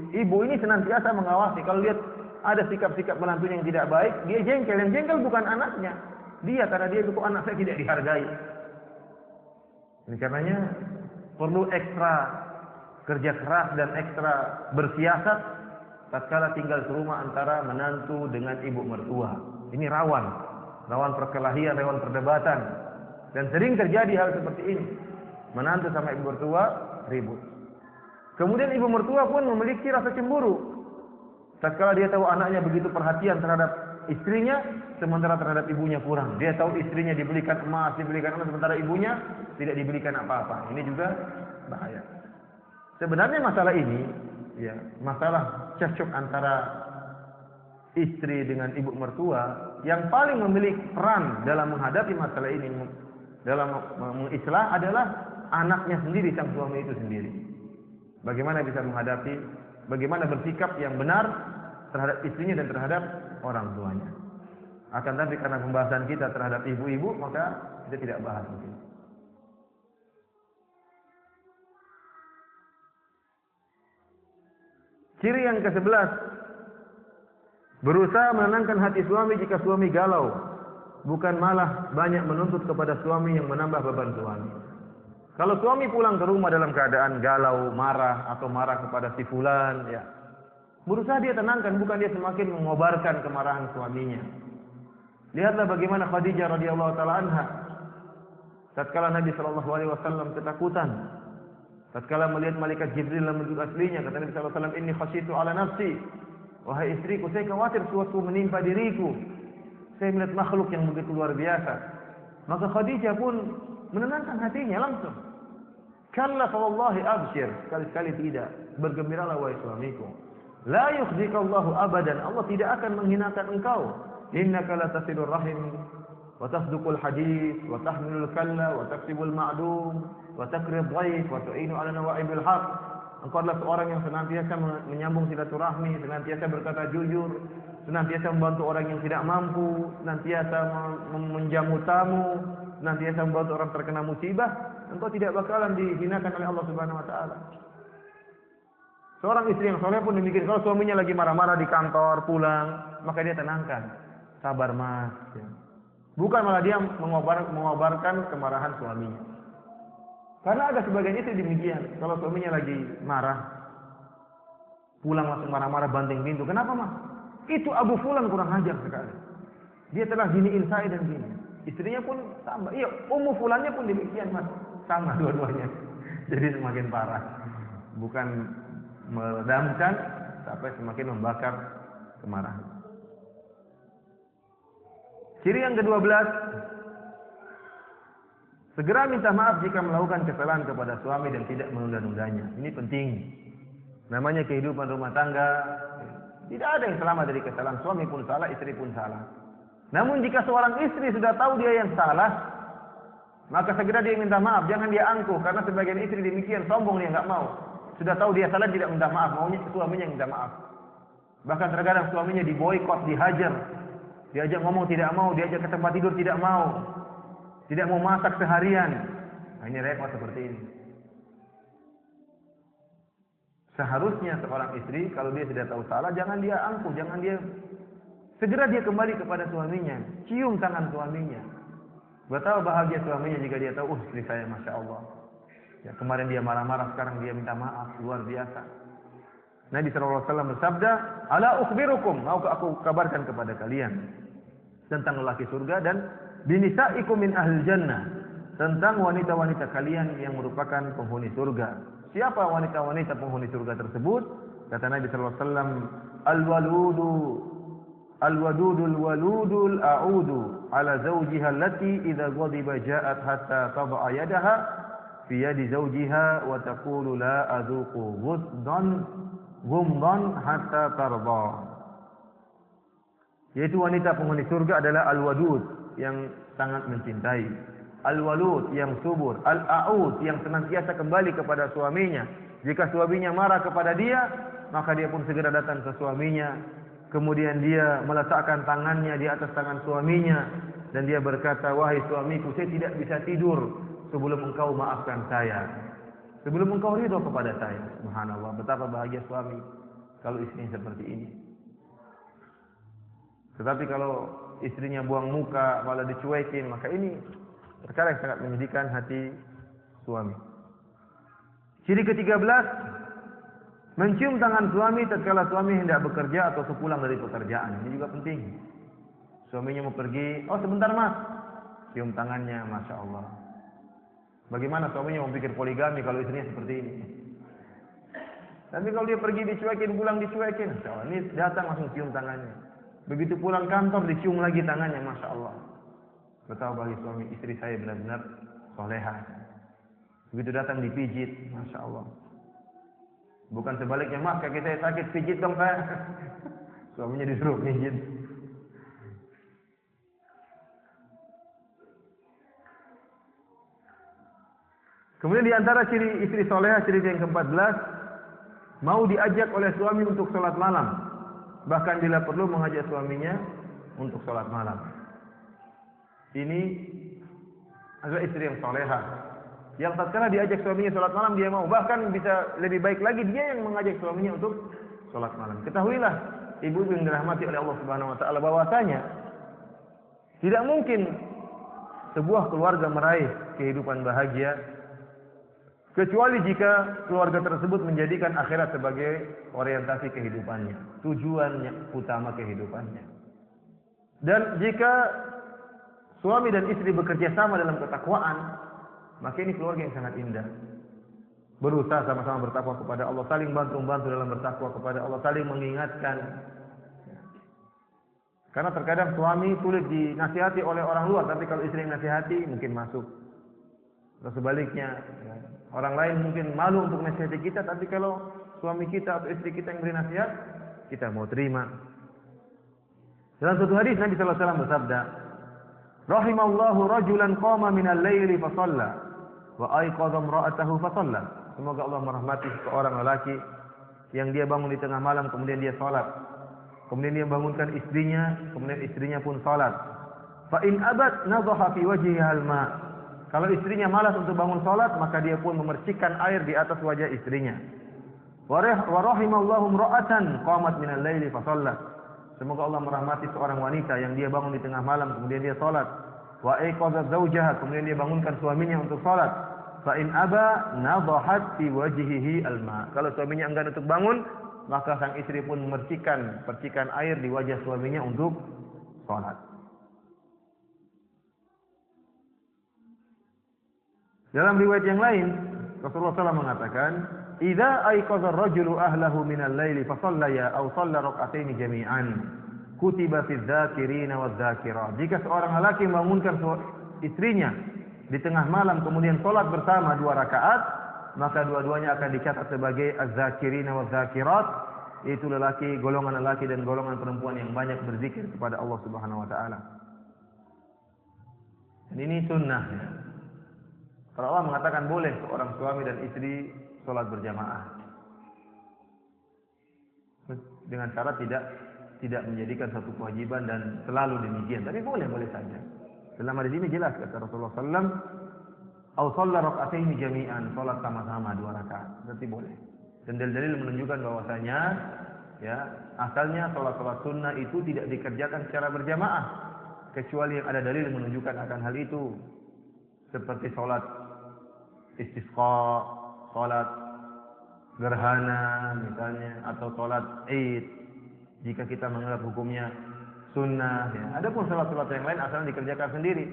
[SPEAKER 1] Ibu ini senantiasa mengawasi. Kalau lihat ada sikap-sikap menantunya yang tidak baik, dia jengkel. Yang jengkel bukan anaknya, dia, karena dia itu kok anak saya tidak dihargai. Ini karenanya perlu ekstra kerja keras dan ekstra bersiasat tatkala tinggal serumah antara menantu dengan ibu mertua. Ini rawan perkelahian, rawan perdebatan, dan sering terjadi hal seperti ini. Menantu sama ibu mertua ribut. Kemudian ibu mertua pun memiliki rasa cemburu tatkala dia tahu anaknya begitu perhatian terhadap istrinya, sementara terhadap ibunya kurang. Dia tahu istrinya dibelikan emas, sementara ibunya tidak dibelikan apa-apa. Ini juga bahaya. Sebenarnya masalah ini, masalah cekcok antara istri dengan ibu mertua, yang paling memiliki peran dalam menghadapi masalah ini, dalam mengislah adalah anaknya sendiri, sang suami itu sendiri. Bagaimana bisa menghadapi, bagaimana bersikap yang benar terhadap istrinya dan terhadap orang tuanya. Akan tapi karena pembahasan kita terhadap ibu-ibu, maka kita tidak bahas mungkin. Ciri yang ke-11, berusaha menenangkan hati suami jika suami galau, bukan malah banyak menuntut kepada suami yang menambah beban suami. Kalau suami pulang ke rumah dalam keadaan galau, marah, atau marah kepada si fulan, berusaha dia tenangkan, bukan dia semakin mengobarkan kemarahan suaminya. Lihatlah bagaimana Khadijah radhiyallahu taala anha tatkala Nabi sallallahu alaihi wasallam ketakutan, tatkala melihat malaikat Jibril dalam bentuk aslinya, kata Nabi sallallahu alaihi wasallam, "Inni khasyitu ala nafsi." Wahai istriku, saya khawatir sesuatu menimpa diriku. Saya melihat makhluk yang begitu luar biasa. Maka Khadijah pun menenangkan hatinya langsung. Kalla fa wallahi abshir, sekali-sekali tidak. Bergembiralah wahai suamiku. La yukhzikallahu abadan, Allah tidak akan menghinakan engkau. Innaka la tasilur rahim wa tasduqul hadis wa tahmilul kalla wa taksibul ma'dum wa takrib dhaif wa tu'inu ala nawaibil haq. Engkau adalah seorang yang senantiasa menyambung silaturahmi, senantiasa berkata jujur, senantiasa membantu orang yang tidak mampu, senantiasa menjamu tamu, senantiasa membantu orang terkena musibah. Engkau tidak bakalan dihinakan oleh Allah Subhanahu wa taala. Seorang istri yang soleh pun demikian. Kalau suaminya lagi marah-marah di kantor, pulang, maka dia tenangkan. Sabar mas. Ya. Bukan malah dia mengobarkan kemarahan suaminya. Karena ada sebagian istri demikian. Kalau suaminya lagi marah, pulang langsung marah-marah banting pintu. Kenapa mas? Itu Abu Fulan kurang ajar sekali. Dia telah giniin saya dan gini. Istrinya pun sama. Iya, Ummu Fulannya pun demikian mas. Sama dua-duanya. Jadi semakin parah. Bukan meredamkan, sampai semakin membakar kemarahan. Ciri yang ke-12, segera minta maaf jika melakukan kesalahan kepada suami dan tidak menunda-nundanya. Ini penting. Namanya kehidupan rumah tangga, tidak ada yang selamat dari kesalahan. Suami pun salah, istri pun salah. Namun jika seorang istri sudah tahu dia yang salah, maka segera dia minta maaf. Jangan dia angkuh, karena sebagian istri demikian, sombong dia nggak mau. Sudah tahu dia salah tidak minta maaf, maunya suaminya yang minta maaf. Bahkan terkadang suaminya diboikot, dihajar, diajak ngomong tidak mau, diajak ke tempat tidur tidak mau, tidak mau masak seharian. Nah, ini repot seperti ini. Seharusnya seorang istri kalau dia sudah tahu salah, jangan dia angkuh, jangan dia segera dia kembali kepada suaminya, cium tangan suaminya. Betapa bahagia suaminya jika dia tahu, istri saya masya Allah. Ya, kemarin dia marah-marah, sekarang dia minta maaf, luar biasa. Nabi SAW bersabda, "Ala ukhbirukum, maukah aku kabarkan kepada kalian tentang lelaki surga dan binisaikum min ahlil jannah, tentang wanita-wanita kalian yang merupakan penghuni surga." Siapa wanita-wanita penghuni surga tersebut? Kata Nabi SAW, Al-wadudul waludul a'udu ala zawjiha allati idza ghadiba ja'at hatta tad'a yadaha fi yadi zawjiha wa taqulu la adhuqu ghumdan hatta tarda. Yaitu wanita penghuni surga adalah al-wadud yang sangat mencintai, al-walud yang subur, al-a'ud yang senantiasa kembali kepada suaminya. Jika suaminya marah kepada dia, maka dia pun segera datang ke suaminya. Kemudian dia meletakkan tangannya di atas tangan suaminya dan dia berkata, "Wahai suamiku, saya tidak bisa tidur sebelum engkau maafkan saya, sebelum engkau ridho kepada saya." Subhanallah, betapa bahagia suami kalau istrinya seperti ini. Tetapi kalau istrinya buang muka, malah dicuekin, maka ini perkara yang sangat menyedihkan hati suami. Ciri ke-13, mencium tangan suami tatkala suami hendak bekerja atau sepulang dari pekerjaan. Ini juga penting. Suaminya mau pergi, "Oh sebentar mas," cium tangannya, masya Allah. Bagaimana suaminya mau pikir poligami kalau istrinya seperti ini? Tapi kalau dia pergi dicuekin, pulang dicuekin, masya Allah. Ini datang langsung cium tangannya. Begitu pulang kantor dicium lagi tangannya, masya Allah. Betapa bagi suami, istri saya benar-benar solehah. Begitu datang dipijit, masya Allah. Bukan sebaliknya, "Mas kaki saya sakit, pijit dong saya." Suaminya disuruh pijit. Kemudian di antara ciri istri solehah, ciri yang ke-14, mau diajak oleh suami untuk sholat malam. Bahkan bila perlu mengajak suaminya untuk sholat malam. Ini adalah istri yang solehah. Yang tatkala diajak suaminya sholat malam dia mau. Bahkan bisa lebih baik lagi dia yang mengajak suaminya untuk sholat malam. Ketahuilah ibu-ibu yang dirahmati oleh Allah Subhanahu Wa Taala bahwasanya tidak mungkin sebuah keluarga meraih kehidupan bahagia kecuali jika keluarga tersebut menjadikan akhirat sebagai orientasi kehidupannya, tujuan utama kehidupannya. Dan jika suami dan istri bekerja sama dalam ketakwaan, maka ini keluarga yang sangat indah. Berusaha sama-sama bertakwa kepada Allah, saling bantu-bantu dalam bertakwa kepada Allah, saling mengingatkan. Karena terkadang suami sulit dinasihati oleh orang luar, tapi kalau istri yang nasihati mungkin masuk. Atau sebaliknya, orang lain mungkin malu untuk nasihati kita, tapi kalau suami kita atau istri kita yang beri nasihat, kita mau terima. Dalam satu hadis Nabi sallallahu alaihi wasallam bersabda, "Rahimallahu rajulan qama minal laili fa shalla wa ayqadha imra'atahu fa shalla." Semoga Allah merahmati seorang lelaki yang dia bangun di tengah malam kemudian dia salat. Kemudian dia bangunkan istrinya, kemudian istrinya pun salat. Fa in abat nadhaha fi wajhiha al-ma. Kalau istrinya malas untuk bangun salat, maka dia pun memercikkan air di atas wajah istrinya. Wa rahimallahu imra'atan qamat minal laili fa shallat. Semoga Allah merahmati seorang wanita yang dia bangun di tengah malam kemudian dia salat. Wa aiqadhat zawjaha, kemudian dia bangunkan suaminya untuk salat. Fa in aba nadhahat fi wajhihi alma. Kalau suaminya enggan untuk bangun, maka sang istri pun memercikan percikan air di wajah suaminya untuk salat. Dalam riwayat yang lain, Rasulullah SAW mengatakan, "Idza aiqadha ar-rajulu ahlahu min al-laili fa shallaya aw shalla rak'ataini jami'an, kutiba fi dzakirina wadz-dzakirat." Jika seorang lelaki membangunkan istrinya di tengah malam kemudian salat bersama 2 rakaat, maka dua-duanya akan dicatat sebagai az-zakirina wadz-dzakirat, yaitu golongan lelaki dan golongan perempuan yang banyak berzikir kepada Allah Subhanahu wa taala. Dan ini sunnah ya. Kalau Allah mengatakan boleh seorang suami dan istri sholat berjamaah dengan cara tidak menjadikan satu kewajiban dan selalu demikian, tapi boleh saja. Selama di sini jelas kata Rasulullah SAW, "Au shalla rak'ataini jami'an," sholat sama-sama 2 rakaat, berarti boleh. Dan dalil-dalil menunjukkan bahwasanya ya asalnya sholat sunnah itu tidak dikerjakan secara berjamaah kecuali yang ada dalil menunjukkan akan hal itu, seperti sholat istisqa, sholat gerhana misalnya, atau sholat id jika kita menganggap hukumnya sunnah ya. Adapun sholat-sholat yang lain asalnya dikerjakan sendiri,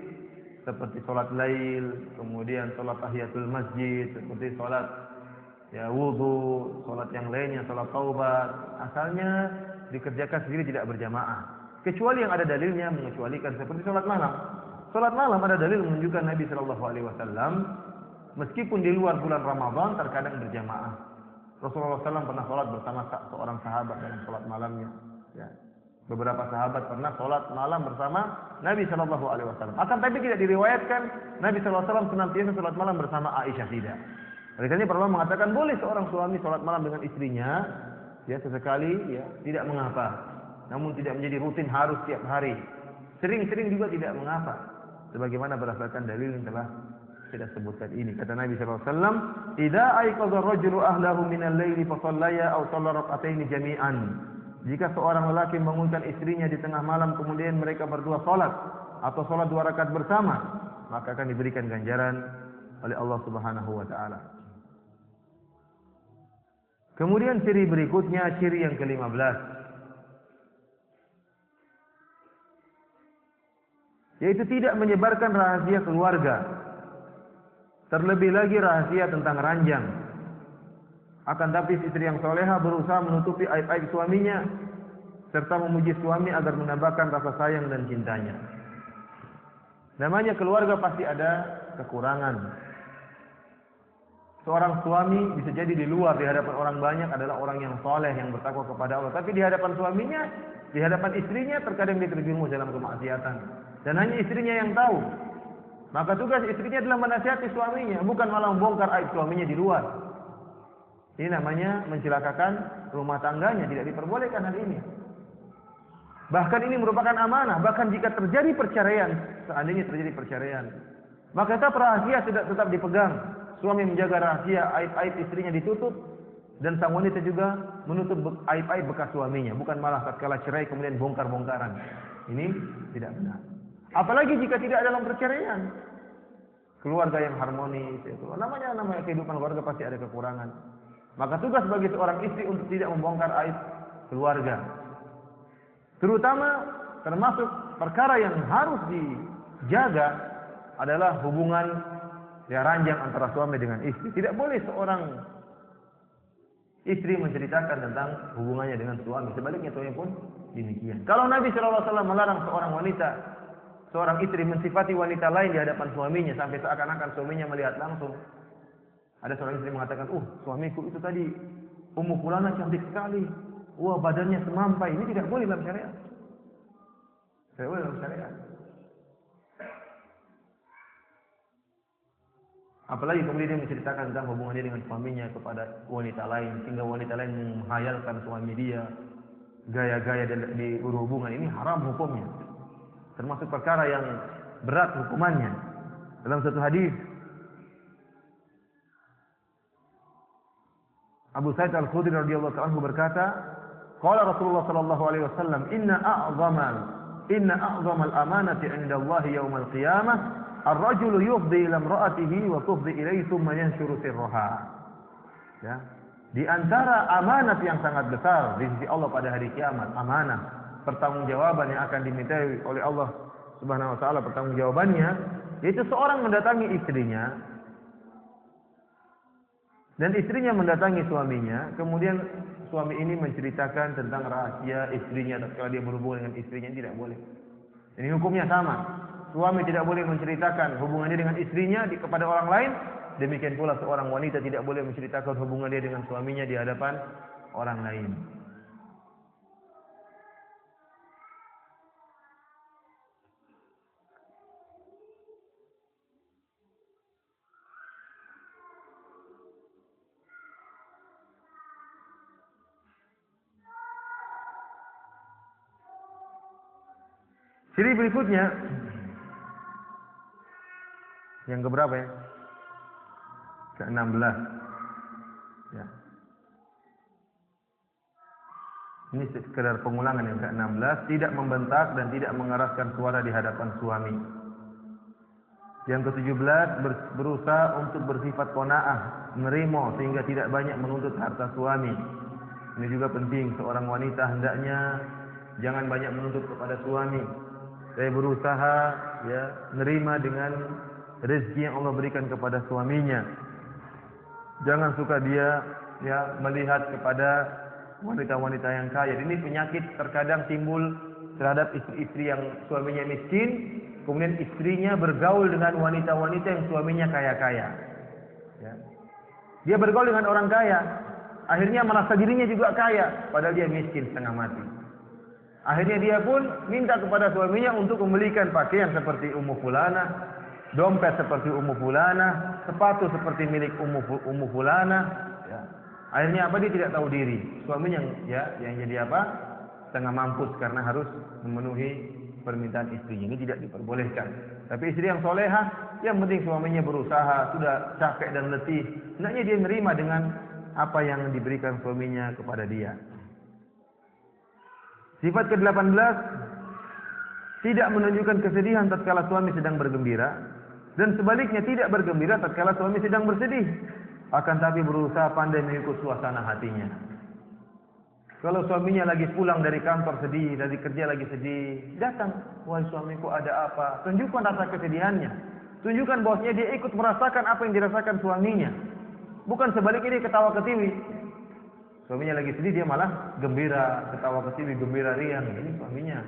[SPEAKER 1] seperti sholat lail, kemudian sholat tahiyatul masjid, seperti sholat ya wudu, sholat yang lainnya, sholat taubat, asalnya dikerjakan sendiri tidak berjamaah. Kecuali yang ada dalilnya mengecualikan, seperti sholat malam. Sholat malam ada dalil menunjukkan Nabi Shallallahu Alaihi Wasallam meskipun di luar bulan Ramadan terkadang berjamaah. Rasulullah SAW pernah sholat bersama seorang sahabat dalam sholat malamnya. Ya. Beberapa sahabat pernah sholat malam bersama Nabi Shallallahu Alaihi Wasallam. Akan tapi tidak diriwayatkan Nabi Shallallahu Alaihi Wasallam senantiasa sholat malam bersama Aisyah, tidak. Oleh karena para ulama mengatakan boleh seorang suami sholat malam dengan istrinya, ya sesekali, ya tidak mengapa. Namun tidak menjadi rutin harus tiap hari. Sering-sering juga tidak mengapa. Sebagaimana berdasarkan dalil yang telah kita sebutkan ini. Kata Nabi SAW, "Idza aiqadha ar-rajulu ahlahu min al-laili fa shallaya aw shalla rak'ataini jami'an." Jika seorang lelaki membangunkan istrinya di tengah malam kemudian mereka berdua salat atau salat 2 rakaat bersama, maka akan diberikan ganjaran oleh Allah Subhanahu wa taala. Kemudian ciri berikutnya, ciri yang ke-15, yaitu tidak menyebarkan rahasia keluarga. Terlebih lagi rahasia tentang ranjang. Akan tapi istri yang soleha berusaha menutupi aib-aib suaminya serta memuji suami agar menambahkan rasa sayang dan cintanya. Namanya keluarga pasti ada kekurangan. Seorang suami bisa jadi di luar di hadapan orang banyak adalah orang yang soleh, yang bertakwa kepada Allah, tapi di hadapan suaminya, di hadapan istrinya terkadang dia terjerumus dalam kemaksiatan dan hanya istrinya yang tahu. Maka tugas istrinya adalah menasihati suaminya, bukan malah membongkar aib suaminya di luar. Ini namanya mencelakakan rumah tangganya, tidak diperbolehkan hal ini. Bahkan ini merupakan amanah, bahkan jika terjadi perceraian, seandainya terjadi perceraian, maka tetap rahasia tetap dipegang. Suami menjaga rahasia, aib-aib istrinya ditutup, dan sang wanita juga menutup aib-aib bekas suaminya, bukan malah tatkala cerai kemudian bongkar-bongkaran. Ini tidak benar. Apalagi jika tidak dalam perceraian. Keluarga yang harmonis, itu namanya kehidupan keluarga pasti ada kekurangan. Maka tugas bagi seorang istri untuk tidak membongkar aib keluarga. Terutama termasuk perkara yang harus dijaga adalah hubungan ranjang antara suami dengan istri. Tidak boleh seorang istri menceritakan tentang hubungannya dengan suami. Sebaliknya suami pun demikian. Kalau Nabi SAW melarang seorang istri mensifati wanita lain di hadapan suaminya sampai seakan-akan suaminya melihat langsung. Ada seorang istri mengatakan, suamiku itu tadi Ummu Fulana cantik sekali. Wah, badannya semampai. Ini tidak boleh dalam syariat. Tidak boleh dalam syariat. Apalagi kemudian dia menceritakan tentang hubungannya dengan suaminya kepada wanita lain, sehingga wanita lain menghayalkan suami dia, gaya-gaya di berhubungan. Ini haram hukumnya. Termasuk perkara yang berat hukumannya. Dalam satu hadis, Abu Sa'id Al-Khudri radhiyallahu anhu berkata, Qala Rasulullah sallallahu alaihi wasallam, inna a'zamal amanati 'inda Allah yaumil qiyamah ar-rajulu yufdi ila imra'atihi wa tufdi ilayhi thumma yanshuru sirraha. Ya. Di antara amanat yang sangat besar di sisi Allah pada hari kiamat, amanah, pertanggungjawaban yang akan dimintai oleh Allah Subhanahu wa taala, pertanggungjawabannya yaitu seorang mendatangi istrinya dan istrinya mendatangi suaminya, kemudian suami ini menceritakan tentang rahasia istrinya tatkala dia berhubungan dengan istrinya, tidak boleh. Ini hukumnya sama. Suami tidak boleh menceritakan hubungannya dengan istrinya kepada orang lain. Demikian pula seorang wanita tidak boleh menceritakan hubungan dia dengan suaminya di hadapan orang lain. Ciri berikutnya yang keberapa ya? Ke-16. Ya. Ini sekedar pengulangan yang ke-16, tidak membentak dan tidak mengeraskan suara di hadapan suami. Yang ke-17, berusaha untuk bersifat qanaah, menerima sehingga tidak banyak menuntut harta suami. Ini juga penting, seorang wanita hendaknya jangan banyak menuntut kepada suami. Saya berusaha ya menerima dengan rezeki yang Allah berikan kepada suaminya. Jangan suka dia ya melihat kepada wanita-wanita yang kaya. Ini penyakit terkadang timbul terhadap istri-istri yang suaminya miskin, kemudian istrinya bergaul dengan wanita-wanita yang suaminya kaya-kaya. Ya. Dia bergaul dengan orang kaya, akhirnya merasa dirinya juga kaya, padahal dia miskin setengah mati. Akhirnya dia pun minta kepada suaminya untuk membelikan pakaian seperti Ummu Fulanah, dompet seperti Ummu Fulanah, sepatu seperti milik Ummu Fulanah. Ya. Akhirnya apa? Dia tidak tahu diri. Suaminya yang jadi apa? Setengah mampus karena harus memenuhi permintaan istrinya. Ini tidak diperbolehkan. Tapi istri yang solehah, yang penting suaminya berusaha, sudah capek dan letih, hendaknya dia menerima dengan apa yang diberikan suaminya kepada dia. Sifat ke-18, tidak menunjukkan kesedihan tatkala suami sedang bergembira, dan sebaliknya tidak bergembira tatkala suami sedang bersedih, akan tapi berusaha pandai mengikut suasana hatinya. Kalau suaminya lagi pulang dari kantor sedih, dari kerja lagi sedih, datang, wahai suamiku ada apa? Tunjukkan rasa kesedihannya. Tunjukkan bahwasanya dia ikut merasakan apa yang dirasakan suaminya. Bukan sebaliknya dia ketawa ketiwi. Suaminya lagi sedih, dia malah gembira, ketawa ketiwi, gembira riang. Ini suaminya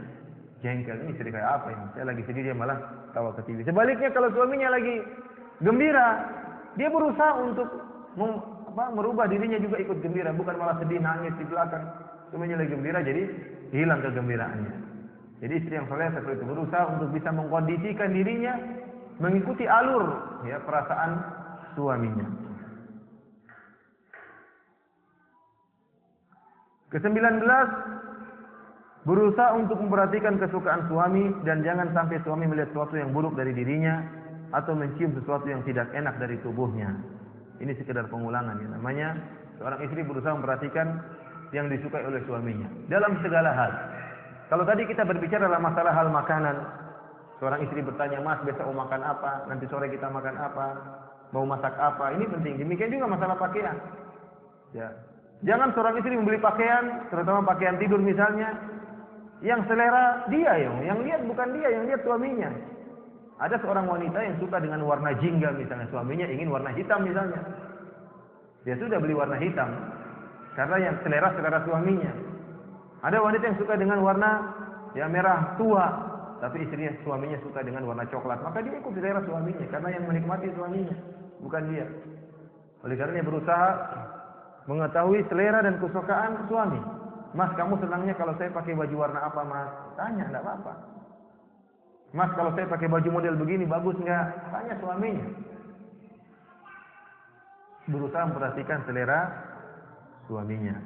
[SPEAKER 1] jengkel, ini sedih kayak apa ini? Saya lagi sedih, dia malah ketawa ketiwi. Sebaliknya kalau suaminya lagi gembira, dia berusaha untuk merubah dirinya juga ikut gembira, bukan malah sedih nangis di belakang. Suaminya lagi gembira, jadi hilang kegembiraannya. Jadi istri yang soleh seperti itu berusaha untuk bisa mengkondisikan dirinya mengikuti alur ya perasaan suaminya. Ke-19, berusaha untuk memperhatikan kesukaan suami dan jangan sampai suami melihat sesuatu yang buruk dari dirinya atau mencium sesuatu yang tidak enak dari tubuhnya. Ini sekedar pengulangan ya. Namanya seorang istri berusaha memperhatikan yang disukai oleh suaminya dalam segala hal. Kalau tadi kita berbicara dalam masalah hal makanan, seorang istri bertanya, "Mas, besok mau makan apa? Nanti sore kita makan apa? Mau masak apa?" Ini penting. Demikian juga masalah pakaian. Ya. Jangan seorang istri membeli pakaian, terutama pakaian tidur misalnya, yang selera dia yang lihat bukan dia, yang lihat suaminya. Ada seorang wanita yang suka dengan warna jingga misalnya, suaminya ingin warna hitam misalnya. Dia sudah beli warna hitam karena yang selera suaminya. Ada wanita yang suka dengan warna merah tua, tapi suaminya suka dengan warna coklat, maka dia ikut selera suaminya karena yang menikmati suaminya, bukan dia. Oleh karena dia berusaha mengetahui selera dan kesukaan suami. Mas, kamu senangnya kalau saya pakai baju warna apa, Mas? Tanya, enggak apa-apa. Mas, kalau saya pakai baju model begini bagus enggak? Tanya suaminya. Berusaha memperhatikan selera suaminya.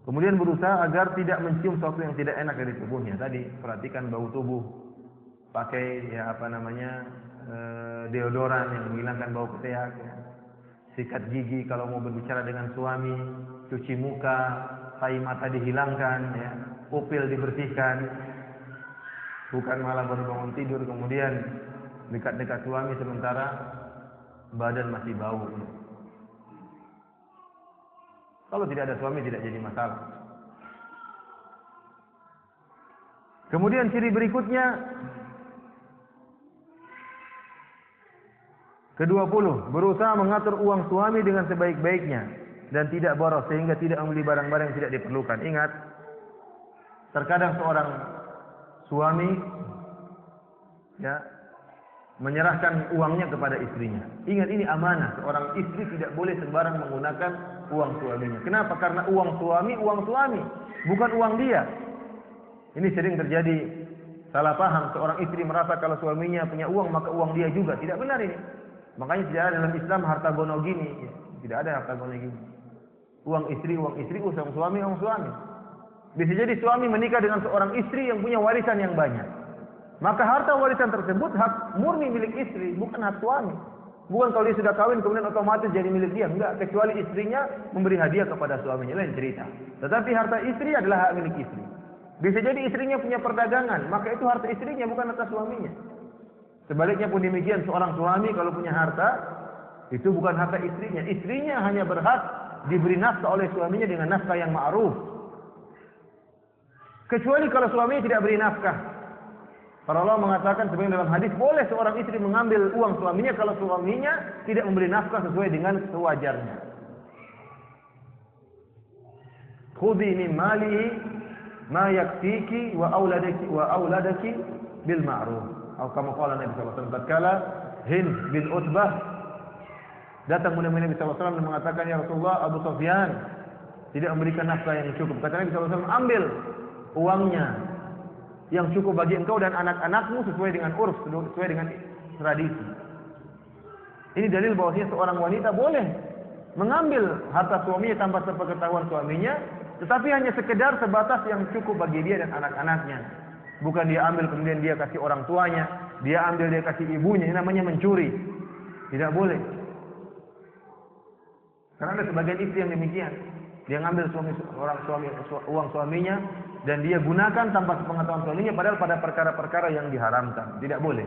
[SPEAKER 1] Kemudian berusaha agar tidak mencium sesuatu yang tidak enak dari tubuhnya. Tadi perhatikan bau tubuh. Pakai deodoran yang menghilangkan bau ketek. Sikat gigi kalau mau berbicara dengan suami, cuci muka, tai mata dihilangkan, ya, pupil dibersihkan, bukan malah baru bangun tidur kemudian dekat-dekat suami sementara badan masih bau. Kalau tidak ada suami tidak jadi masalah. Kemudian ciri berikutnya ke-20, berusaha mengatur uang suami dengan sebaik-baiknya dan tidak boros sehingga tidak membeli barang-barang yang tidak diperlukan. Ingat, terkadang seorang suami ya menyerahkan uangnya kepada istrinya. Ingat, ini amanah. Seorang istri tidak boleh sembarang menggunakan uang suaminya. Kenapa? Karena uang suami, bukan uang dia. Ini sering terjadi salah paham. Seorang istri merasa kalau suaminya punya uang maka uang dia juga. Tidak benar ini. Makanya tidak ada dalam Islam harta gono gini. Tidak ada harta gono gini. Uang istri, uang suami, uang suami. Bisa jadi suami menikah dengan seorang istri yang punya warisan yang banyak. Maka harta warisan tersebut hak murni milik istri, bukan hak suami. Bukan kalau dia sudah kawin kemudian otomatis jadi milik dia. Enggak, kecuali istrinya memberi hadiah kepada suaminya, lain cerita. Tetapi harta istri adalah hak milik istri. Bisa jadi istrinya punya perdagangan, maka itu harta istrinya, bukan harta suaminya. Sebaliknya pun demikian, seorang suami kalau punya harta, itu bukan harta istrinya. Istrinya hanya berhak diberi nafkah oleh suaminya dengan nafkah yang ma'ruf. Kecuali kalau suaminya tidak beri nafkah. Para ulama mengatakan sebenarnya dalam hadis boleh seorang istri mengambil uang suaminya kalau suaminya tidak memberi nafkah sesuai dengan sewajarnya. Khudhi min malihi ma yakfiki wa auladaki bil ma'ruf. Atau kama qala Nabi sallallahu alaihi wasallam tatkala Hind bin Utbah datang kepada Nabi sallallahu alaihi wasallam dan mengatakan, ya Rasulullah, Abu Sufyan tidak memberikan nafkah yang cukup. Kata Nabi sallallahu alaihi wasallam, ambil uangnya yang cukup bagi engkau dan anak-anakmu sesuai dengan urf, sesuai dengan tradisi. Ini dalil bahwasanya seorang wanita boleh mengambil harta suaminya tanpa sepengetahuan suaminya, tetapi hanya sekedar sebatas yang cukup bagi dia dan anak-anaknya. Bukan dia ambil kemudian dia kasih orang tuanya, dia ambil dia kasih ibunya, ini namanya mencuri. Tidak boleh. Karena ada sebagian istri yang demikian. Dia ngambil uang suaminya dan dia gunakan tanpa sepengetahuan suaminya, padahal pada perkara-perkara yang diharamkan. Tidak boleh.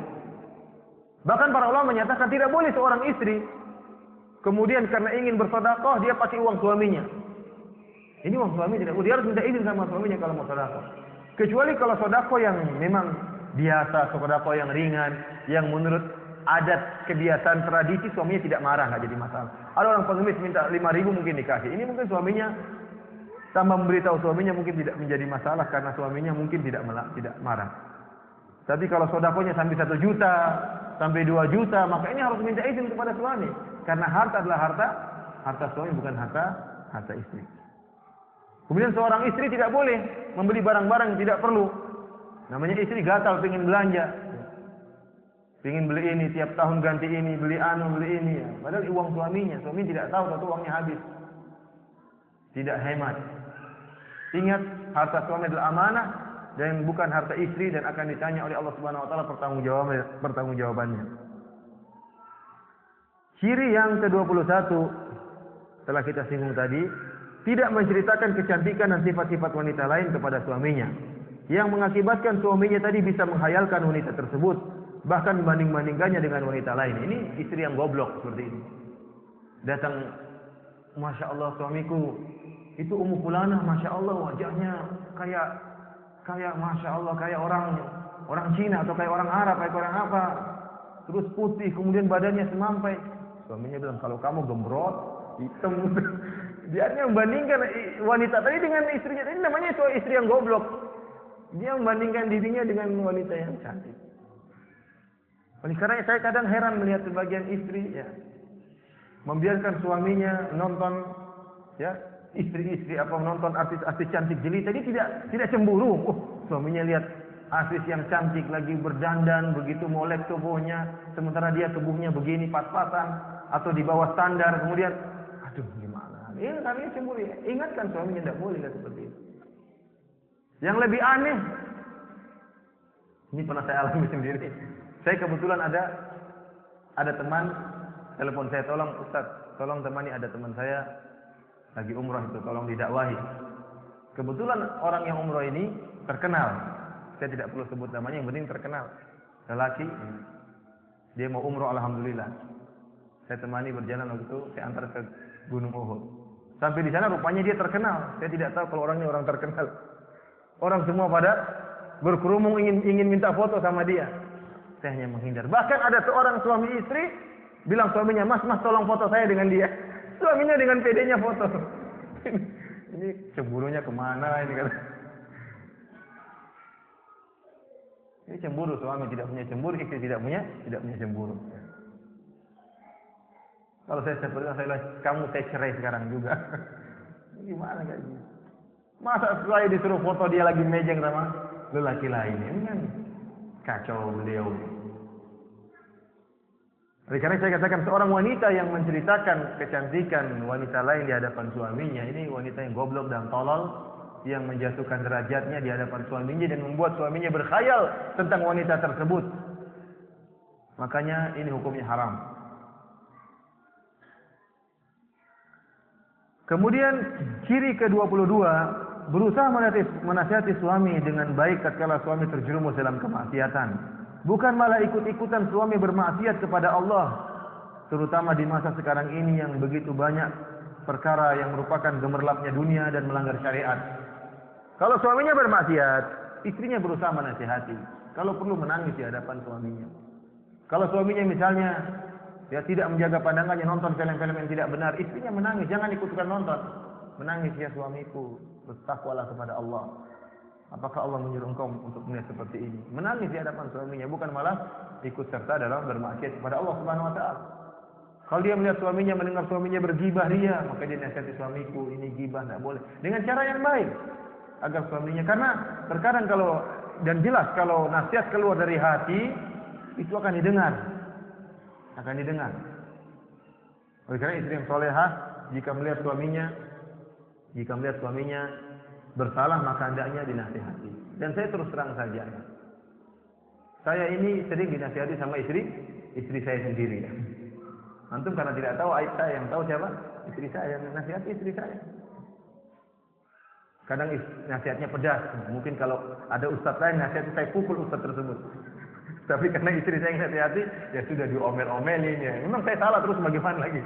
[SPEAKER 1] Bahkan para ulama menyatakan tidak boleh seorang istri kemudian karena ingin bersedekah dia pakai uang suaminya. Ini uang suami tidak boleh. Dia harus minta izin sama suaminya kalau mau sedekah. Kecuali kalau sedekah yang memang biasa, sedekah yang ringan, yang menurut adat, kebiasaan, tradisi, suaminya tidak marah, nggak jadi masalah. Ada orang pengemis minta 5.000 mungkin dikasih. Ini mungkin suaminya tambah memberitahu suaminya mungkin tidak menjadi masalah karena suaminya mungkin tidak marah. Tapi kalau sedekahnya sampai 1 juta, sampai 2 juta, maka ini harus minta izin kepada suami. Karena harta adalah harta suami, bukan harta istri. Kemudian seorang istri tidak boleh membeli barang-barang yang tidak perlu. Namanya istri gatal pengen belanja. Pengen beli ini, tiap tahun ganti ini, beli ini. Padahal uang suaminya. Suami tidak tahu, tentu uangnya habis. Tidak hemat. Ingat, harta suami adalah amanah dan bukan harta istri dan akan ditanya oleh Allah Subhanahu wa taala pertanggungjawabannya. Ciri yang ke-21 telah kita singgung tadi, tidak menceritakan kecantikan dan sifat-sifat wanita lain kepada suaminya, yang mengakibatkan suaminya tadi bisa menghayalkan wanita tersebut, bahkan membanding-bandingkannya dengan wanita lain. Ini istri yang goblok seperti ini. Datang, Masya Allah suamiku itu Ummu Fulanah, Masya Allah wajahnya kayak Masya Allah kayak orang Cina atau kayak orang Arab, kayak orang apa, terus putih, kemudian badannya semampai. Suaminya bilang, kalau kamu gembrot, hitam. Dia membandingkan wanita tadi dengan istrinya. Ini namanya istri yang goblok. Dia membandingkan dirinya dengan wanita yang cantik. Oleh karena saya kadang heran melihat sebagian istri ya membiarkan suaminya nonton ya istri-istri nonton artis-artis cantik jelita. Jadi tidak cemburu. Suaminya lihat artis yang cantik lagi berdandan begitu molek tubuhnya, sementara dia tubuhnya begini pas-pasan atau di bawah standar. Kemudian aduh gimana? Ini kami cemburu. Ingatkan suaminya tidak boleh seperti itu. Yang lebih aneh, ini pernah saya alami sendiri. Saya kebetulan ada teman telepon saya, tolong Ustaz, tolong temani, ada teman saya lagi umroh itu, tolong didakwahi. Kebetulan orang yang umroh ini terkenal. Saya tidak perlu sebut namanya, yang penting terkenal. Lelaki, dia mau umroh, alhamdulillah. Saya temani berjalan waktu itu, saya antar ke Gunung Uhud. Sampai di sana rupanya dia terkenal. Saya tidak tahu kalau orangnya orang terkenal. Orang semua pada berkerumung ingin minta foto sama dia. Saya hanya menghindar. Bahkan ada seorang suami istri bilang suaminya, mas tolong foto saya dengan dia. Suaminya dengan PD-nya foto. Ini cemburunya kemana ini kan? Ini cemburu, suami tidak punya cemburu, istri tidak punya cemburu. Kalau saya seperti itu, saya bilang, kamu saya cerai sekarang juga. Gimana kayak gini? Masa saya disuruh foto dia lagi mejeng sama lelaki lain, ini kan kacau beliau. Oleh karena saya katakan seorang wanita yang menceritakan kecantikan wanita lain di hadapan suaminya, ini wanita yang goblok dan tolol, yang menjatuhkan derajatnya di hadapan suaminya dan membuat suaminya berkhayal tentang wanita tersebut. Makanya ini hukumnya haram. Kemudian ciri ke-22, berusaha menasihati suami dengan baik tatkala suami terjerumus dalam kemaksiatan. Bukan malah ikut-ikutan suami bermaksiat kepada Allah, terutama di masa sekarang ini yang begitu banyak perkara yang merupakan gemerlapnya dunia dan melanggar syariat. Kalau suaminya bermaksiat, istrinya berusaha menasihati. Kalau perlu menangis di hadapan suaminya. Kalau suaminya misalnya tidak menjaga pandangannya, nonton film-film yang tidak benar, istrinya menangis, jangan ikutkan nonton. Menangis, ya suamiku, bertakwalah kepada Allah. Apakah Allah menyuruh engkau untuk melihat seperti ini? Menangis di hadapan suaminya, bukan malah ikut serta dalam bermaksiat kepada Allah Subhanahu wa taala. Kalau dia melihat suaminya, mendengar suaminya bergibah ria, maka dia nasihati, suamiku, ini gibah, tidak boleh. Dengan cara yang baik agar suaminya, karena terkadang dan jelas kalau nasihat keluar dari hati itu akan didengar. Oleh karena istri yang solehah jika melihat suaminya bersalah, maka hendaknya dinasihati. Dan saya terus terang saja, saya ini sering dinasihati sama istri saya sendiri. Antum karena tidak tahu aib saya, yang tahu siapa? Istri saya, yang nasihati istri saya. Kadang nasihatnya pedas. Mungkin kalau ada ustadz lain nasihati, saya pukul ustadz tersebut. Tapi karena istri saya yang nasihati, ya sudah diomel-omelin ya. Memang saya salah, terus bagaimana lagi?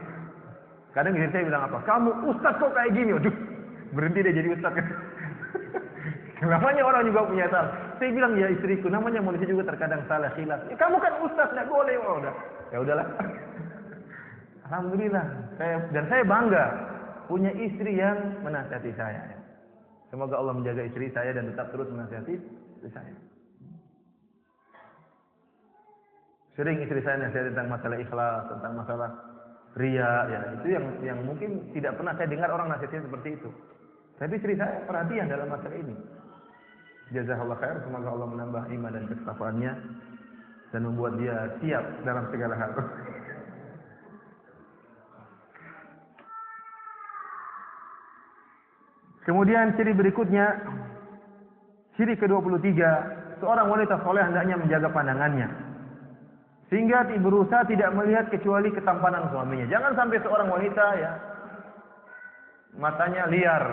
[SPEAKER 1] Kadang istri saya bilang apa? Kamu ustadz kok kayak gini? Aduh, berhenti deh jadi ustadz. Namanya orang juga punya salah. Saya bilang, ya istriku, namanya manusia juga terkadang salah, khilaf. Ya, kamu kan ustadz, tidak boleh. Oh, udah. Ya udahlah. Alhamdulillah. Saya bangga punya istri yang menasihati saya. Semoga Allah menjaga istri saya dan tetap terus menasihati istri saya. Sering istri saya nasihat tentang masalah ikhlas, tentang masalah riya, ya itu yang mungkin tidak pernah saya dengar orang nasihatnya seperti itu. Tapi istri saya perhatian dalam masalah ini. Jazakallah khair, semoga Allah menambah iman dan ketakwaan-Nya dan membuat dia siap dalam segala hal. Kemudian ciri berikutnya, ciri ke-23, seorang wanita soleh hendaknya menjaga pandangannya. Sehingga berusaha tidak melihat kecuali ketampanan suaminya. Jangan sampai seorang wanita ya matanya liar.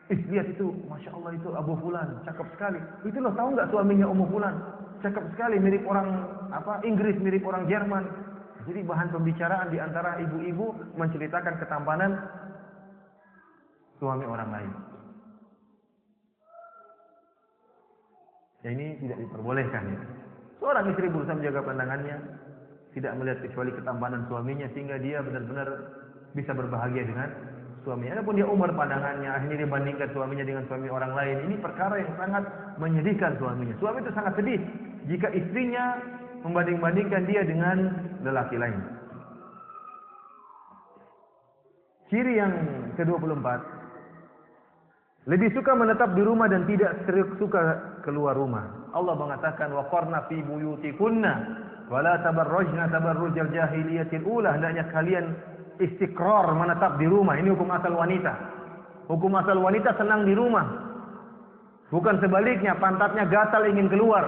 [SPEAKER 1] Lihat itu, Masya Allah itu Abu Fulan, cakep sekali. Itu loh, tahu nggak suaminya Ummu Fulan? Cakep sekali, mirip orang Inggris, mirip orang Jerman. Jadi bahan pembicaraan di antara ibu-ibu menceritakan ketampanan suami orang lain. Ya ini tidak diperbolehkan ya. Seorang istri berusaha menjaga pandangannya, tidak melihat kecuali ketampanan suaminya sehingga dia benar-benar bisa berbahagia dengan suaminya. Adapun dia umbar pandangannya, akhirnya dia bandingkan suaminya dengan suami orang lain. Ini perkara yang sangat menyedihkan suaminya. Suami itu sangat sedih jika istrinya membanding-bandingkan dia dengan lelaki lain. Ciri yang ke-24, lebih suka menetap di rumah dan tidak suka keluar rumah. Allah mengatakan waqarna fi buyutikunna wala tabarrajna tabarrujal jahiliyatil ula. Hendaknya kalian istiqrar, menetap di rumah. Ini hukum asal wanita. Hukum asal wanita senang di rumah. Bukan sebaliknya, pantatnya gatal ingin keluar.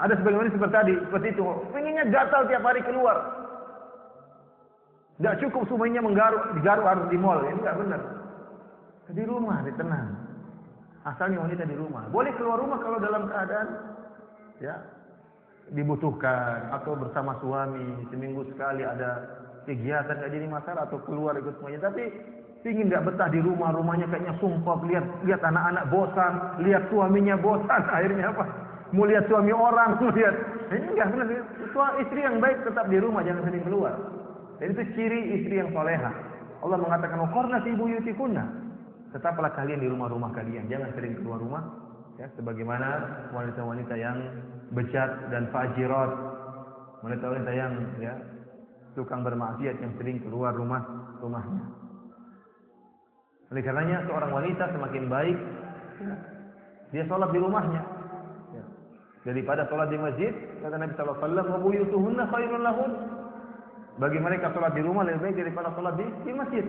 [SPEAKER 1] Ada sebagian wanita seperti itu, pengennya gatal tiap hari keluar. Tidak cukup suaminya digaruk harus di mall. Ini enggak benar. Di rumah, tenang. Asalnya wanita di rumah. Boleh keluar rumah kalau dalam keadaan ya dibutuhkan atau bersama suami seminggu sekali ada kegiatan enggak jadi masalah atau keluar ikut semuanya. Tapi ingin enggak betah di rumah, rumahnya kayaknya sumpah, lihat anak-anak bosan, lihat suaminya bosan, akhirnya apa? Mau lihat suami orang, lihat. Ini enggak benar. Istri yang baik tetap di rumah, jangan sering keluar. Dan itu ciri istri yang salehah. Allah mengatakan, "Waqarna fi buyutikunna." Tetaplah kalian di rumah-rumah kalian, jangan sering keluar rumah. Ya, sebagaimana wanita-wanita yang bejat dan fajirat, wanita-wanita yang ya tukang bermaksiat yang sering keluar rumahnya. Oleh karenanya seorang wanita semakin baik dia sholat di rumahnya. Ya. Daripada sholat di masjid, kata Nabi sallallahu alaihi wasallam, "Wa buyutuhunna khairun lahun." Bagi mereka sholat di rumah lebih baik daripada sholat di masjid.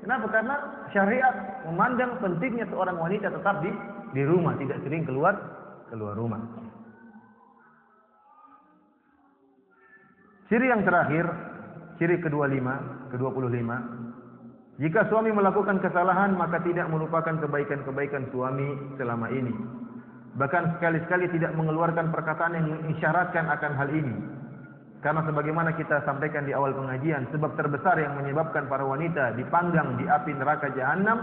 [SPEAKER 1] Kenapa? Karena syariat memandang pentingnya seorang wanita tetap di rumah, tidak sering keluar rumah. Ciri yang terakhir, ciri ke-25, jika suami melakukan kesalahan maka tidak melupakan kebaikan-kebaikan suami selama ini. Bahkan sekali-sekali tidak mengeluarkan perkataan yang mengisyaratkan akan hal ini. Karena sebagaimana kita sampaikan di awal pengajian, sebab terbesar yang menyebabkan para wanita dipanggang di api neraka jahanam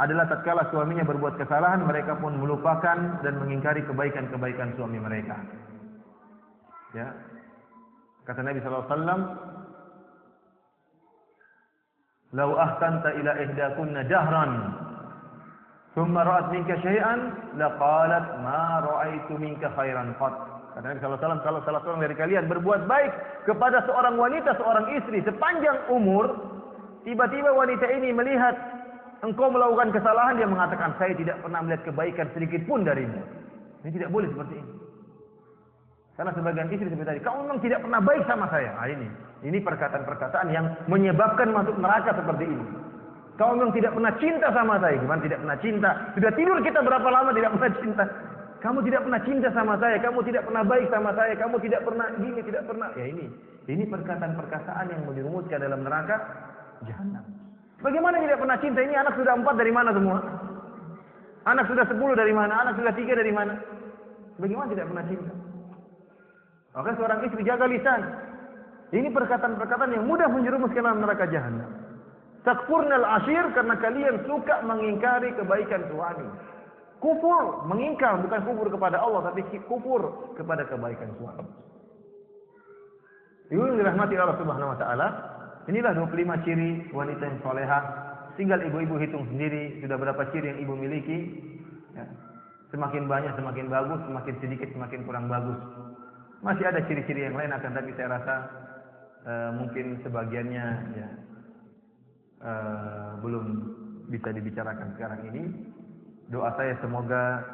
[SPEAKER 1] adalah tatkala suaminya berbuat kesalahan, mereka pun melupakan dan mengingkari kebaikan-kebaikan suami mereka. Ya. Kata Nabi sallallahu alaihi wasallam, "Lau ahsanta ila ihdakunna dahran, thumma ra'at minka syai'an, laqalat ma ra'aitu minka khairan qat." Kata Nabi sallallahu alaihi wasallam, kalau salah seorang dari kalian berbuat baik kepada seorang wanita, seorang istri sepanjang umur, tiba-tiba wanita ini melihat engkau melakukan kesalahan, dia mengatakan, "Saya tidak pernah melihat kebaikan sedikit pun darimu." Ini tidak boleh seperti ini. Karena sebagian istri seperti tadi, "Kau memang tidak pernah baik sama saya." Nah, ini perkataan-perkataan yang menyebabkan masuk neraka seperti ini. "Kau memang tidak pernah cinta sama saya." Gimana tidak pernah cinta? Sudah tidur kita berapa lama tidak pernah cinta? Kamu tidak pernah cinta sama saya, kamu tidak pernah baik sama saya, kamu tidak pernah gini, tidak pernah. Ya ini perkataan-perkataan yang menjerumuskan dalam neraka jahanam. Bagaimana tidak pernah cinta? Ini anak sudah 4 dari mana semua? Anak sudah 10 dari mana? Anak sudah 3 dari mana? Bagaimana tidak pernah cinta? Maka seorang istri jaga lisan. Ini perkataan-perkataan yang mudah menjerumuskan dalam neraka jahanam. Takfurnal ashir, karena kalian suka mengingkari kebaikan suami. Kufur, mengingkar, bukan kufur kepada Allah, tapi kufur kepada kebaikan suami. Ibu yang dirahmati Allah Subhanahu wa taala, inilah 25 ciri wanita yang salehah. Tinggal ibu-ibu hitung sendiri sudah berapa ciri yang ibu miliki. Ya. Semakin banyak semakin bagus, semakin sedikit semakin kurang bagus. Masih ada ciri-ciri yang lain, akan tapi saya rasa mungkin sebagiannya ya, belum bisa dibicarakan sekarang ini. Doa saya semoga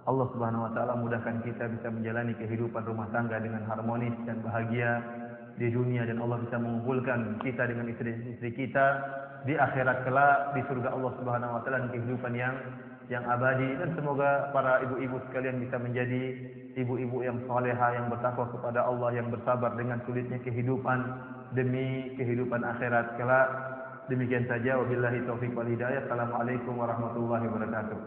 [SPEAKER 1] Allah Subhanahu wa taala mudahkan kita bisa menjalani kehidupan rumah tangga dengan harmonis dan bahagia di dunia, dan Allah bisa mengumpulkan kita dengan istri-istri kita di akhirat kelak di surga Allah Subhanahu wa taala, kehidupan yang abadi. Dan semoga para ibu-ibu sekalian bisa menjadi ibu-ibu yang salehah, yang bertakwa kepada Allah, yang bersabar dengan sulitnya kehidupan demi kehidupan akhirat kelak. Demikian saja, wabillahi taufiq wal hidayah. Assalamualaikum warahmatullahi wabarakatuh.